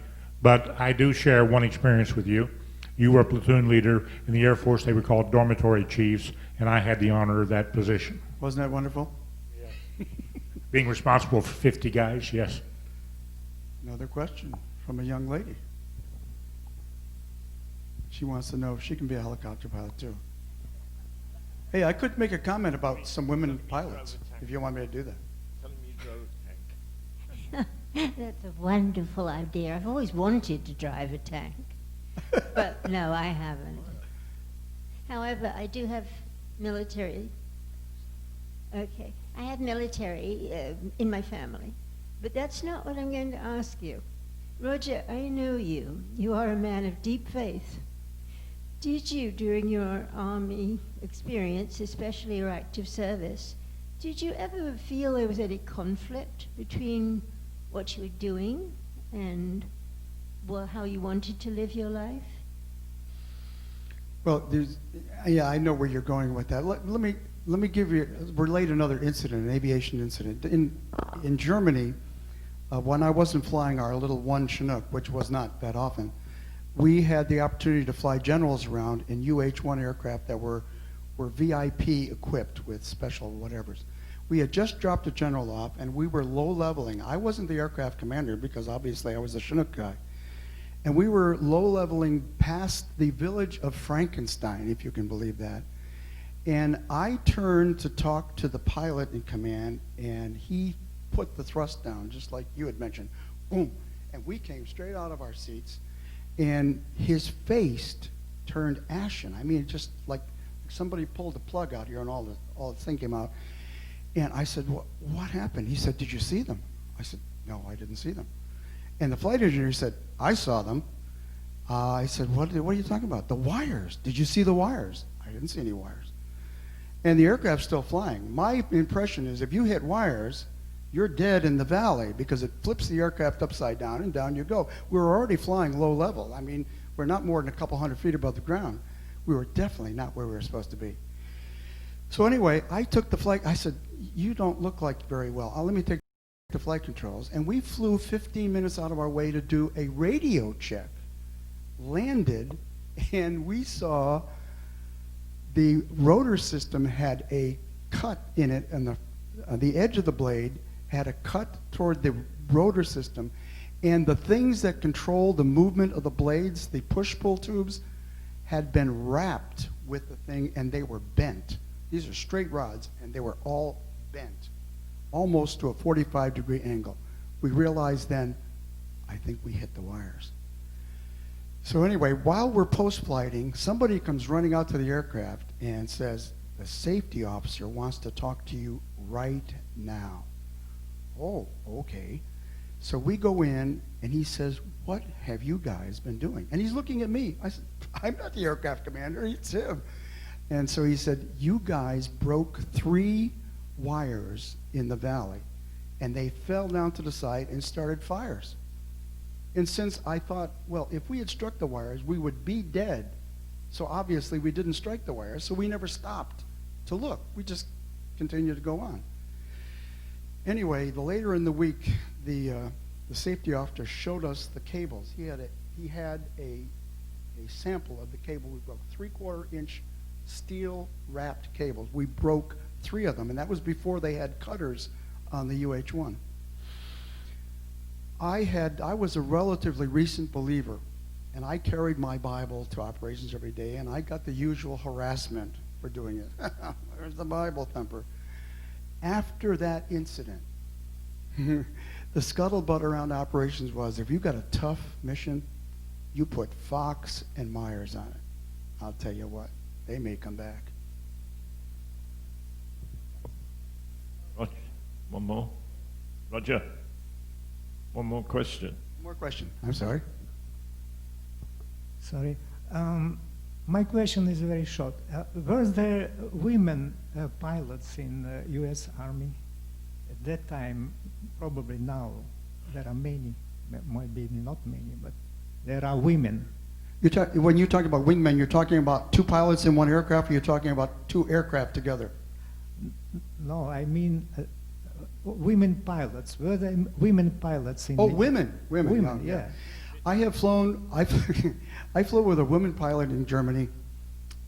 S7: But I do share one experience with you. You were a platoon leader in the Air Force. They were called dormitory chiefs, and I had the honor of that position.
S2: Wasn't that wonderful?
S7: Yeah. Being responsible for 50 guys, yes.
S2: Another question from a young lady. She wants to know if she can be a helicopter pilot too. Hey, I could make a comment about some women pilots, if you want me to do that.
S4: Tell him you drove a tank.
S8: That's a wonderful idea. I've always wanted to drive a tank, but no, I haven't. However, I do have military. Okay, I have military in my family, but that's not what I'm going to ask you. Roger, I know you. You are a man of deep faith. Did you, during your Army experience, especially your active service, did you ever feel there was any conflict between what you were doing and how you wanted to live your life?
S2: Well, I know where you're going with that. Let me relate another incident, an aviation incident. In Germany, when I wasn't flying our little one Chinook, which was not that often, we had the opportunity to fly generals around in UH-1 aircraft that were VIP equipped with special whatevers. We had just dropped a general off, and we were low leveling. I wasn't the aircraft commander because obviously I was a Chinook guy. And we were low-leveling past the village of Frankenstein, if you can believe that. And I turned to talk to the pilot in command, and he put the thrust down, just like you had mentioned. Boom. And we came straight out of our seats, and his face turned ashen. I mean, just like somebody pulled the plug out here, and all the thing came out. And I said, what happened? He said, did you see them? I said, no, I didn't see them. And the flight engineer said, I saw them. I said, what are you talking about? The wires. Did you see the wires? I didn't see any wires. And the aircraft's still flying. My impression is if you hit wires, you're dead in the valley because it flips the aircraft upside down and down you go. We were already flying low level. I mean, we're not more than a couple hundred feet above the ground. We were definitely not where we were supposed to be. So anyway, I took the flight. I said, you don't look like very well. Let me take the flight controls. And we flew 15 minutes out of our way to do a radio check. Landed, and we saw the rotor system had a cut in it, and the edge of the blade had a cut toward the rotor system, and the things that control the movement of the blades, the push-pull tubes, had been wrapped with the thing, and they were bent. These are straight rods, and they were all bent, almost to a 45-degree angle. We realized then, I think we hit the wires. So anyway, while we're post-flighting, somebody comes running out to the aircraft and says, the safety officer wants to talk to you right now. Oh, okay. So we go in, and he says, what have you guys been doing? And he's looking at me. I said, I'm not the aircraft commander, it's him. And so he said, you guys broke 3 wires in the valley, and they fell down to the side and started fires. And since I thought, well, if we had struck the wires, we would be dead. So obviously we didn't strike the wires, so we never stopped to look. We just continued to go on. Anyway, later in the week, the safety officer showed us the cables. He had a sample of the cable. We broke 3/4-inch steel-wrapped cables. We broke 3 of them, and that was before they had cutters on the UH-1. I was a relatively recent believer, and I carried my Bible to operations every day, and I got the usual harassment for doing it. Where's the Bible thumper? After that incident, the scuttlebutt around operations was, if you got a tough mission, you put Fox and Myers on it. I'll tell you what, they may come back.
S4: Roger, one more. Roger, one more question.
S2: More question. I'm sorry.
S9: Sorry. My question is very short. Were there women pilots in the U.S. Army? At that time, probably now, there are many, might be not many, but there are women.
S2: When you talk about wingmen, you're talking about 2 pilots in 1 aircraft, or you're talking about 2 aircraft together?
S9: No, I mean women pilots. Were there women pilots in?
S2: Oh, women.
S9: Women,
S2: Oh,
S9: yeah.
S2: I have flown. I flew with a woman pilot in Germany,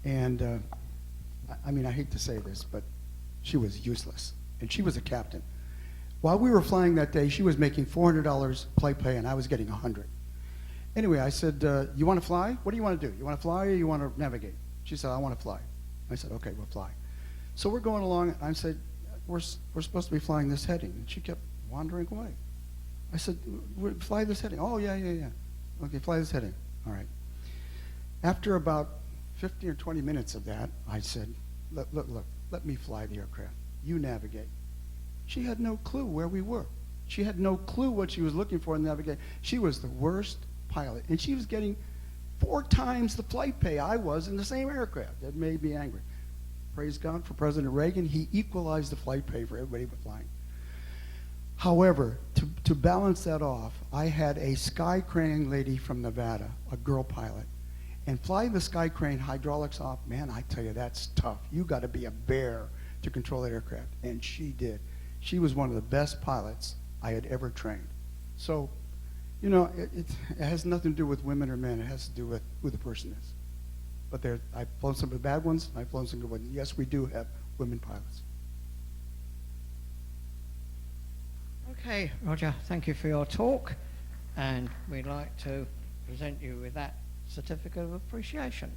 S2: and I mean, I hate to say this, but she was useless, and she was a captain. While we were flying that day, she was making $400 flight pay, and I was getting $100. Anyway, I said, "You want to fly? What do you want to do? You want to fly or you want to navigate?" She said, "I want to fly." I said, "Okay, we'll fly." So we're going along, and I said, we're supposed to be flying this heading. And she kept wandering away. I said, "Fly this heading." "Oh, yeah. Okay, fly this heading." All right. After about 15 or 20 minutes of that, I said, look, let me fly the aircraft. You navigate. She had no clue where we were. She had no clue what she was looking for in navigation. She was the worst pilot, and she was getting 4 times the flight pay I was in the same aircraft. That made me angry. Praise God for President Reagan. He equalized the flight pay for everybody but flying. However, to balance that off, I had a sky crane lady from Nevada, a girl pilot, and flying the sky crane hydraulics off, man, I tell you, that's tough. You got to be a bear to control that aircraft, and she did. She was one of the best pilots I had ever trained. So, you know, it has nothing to do with women or men. It has to do with who the person is. But I've flown some of the bad ones, and I've flown some good ones. Yes, we do have women pilots.
S6: Okay, Roger, thank you for your talk, and we'd like to present you with that certificate of appreciation.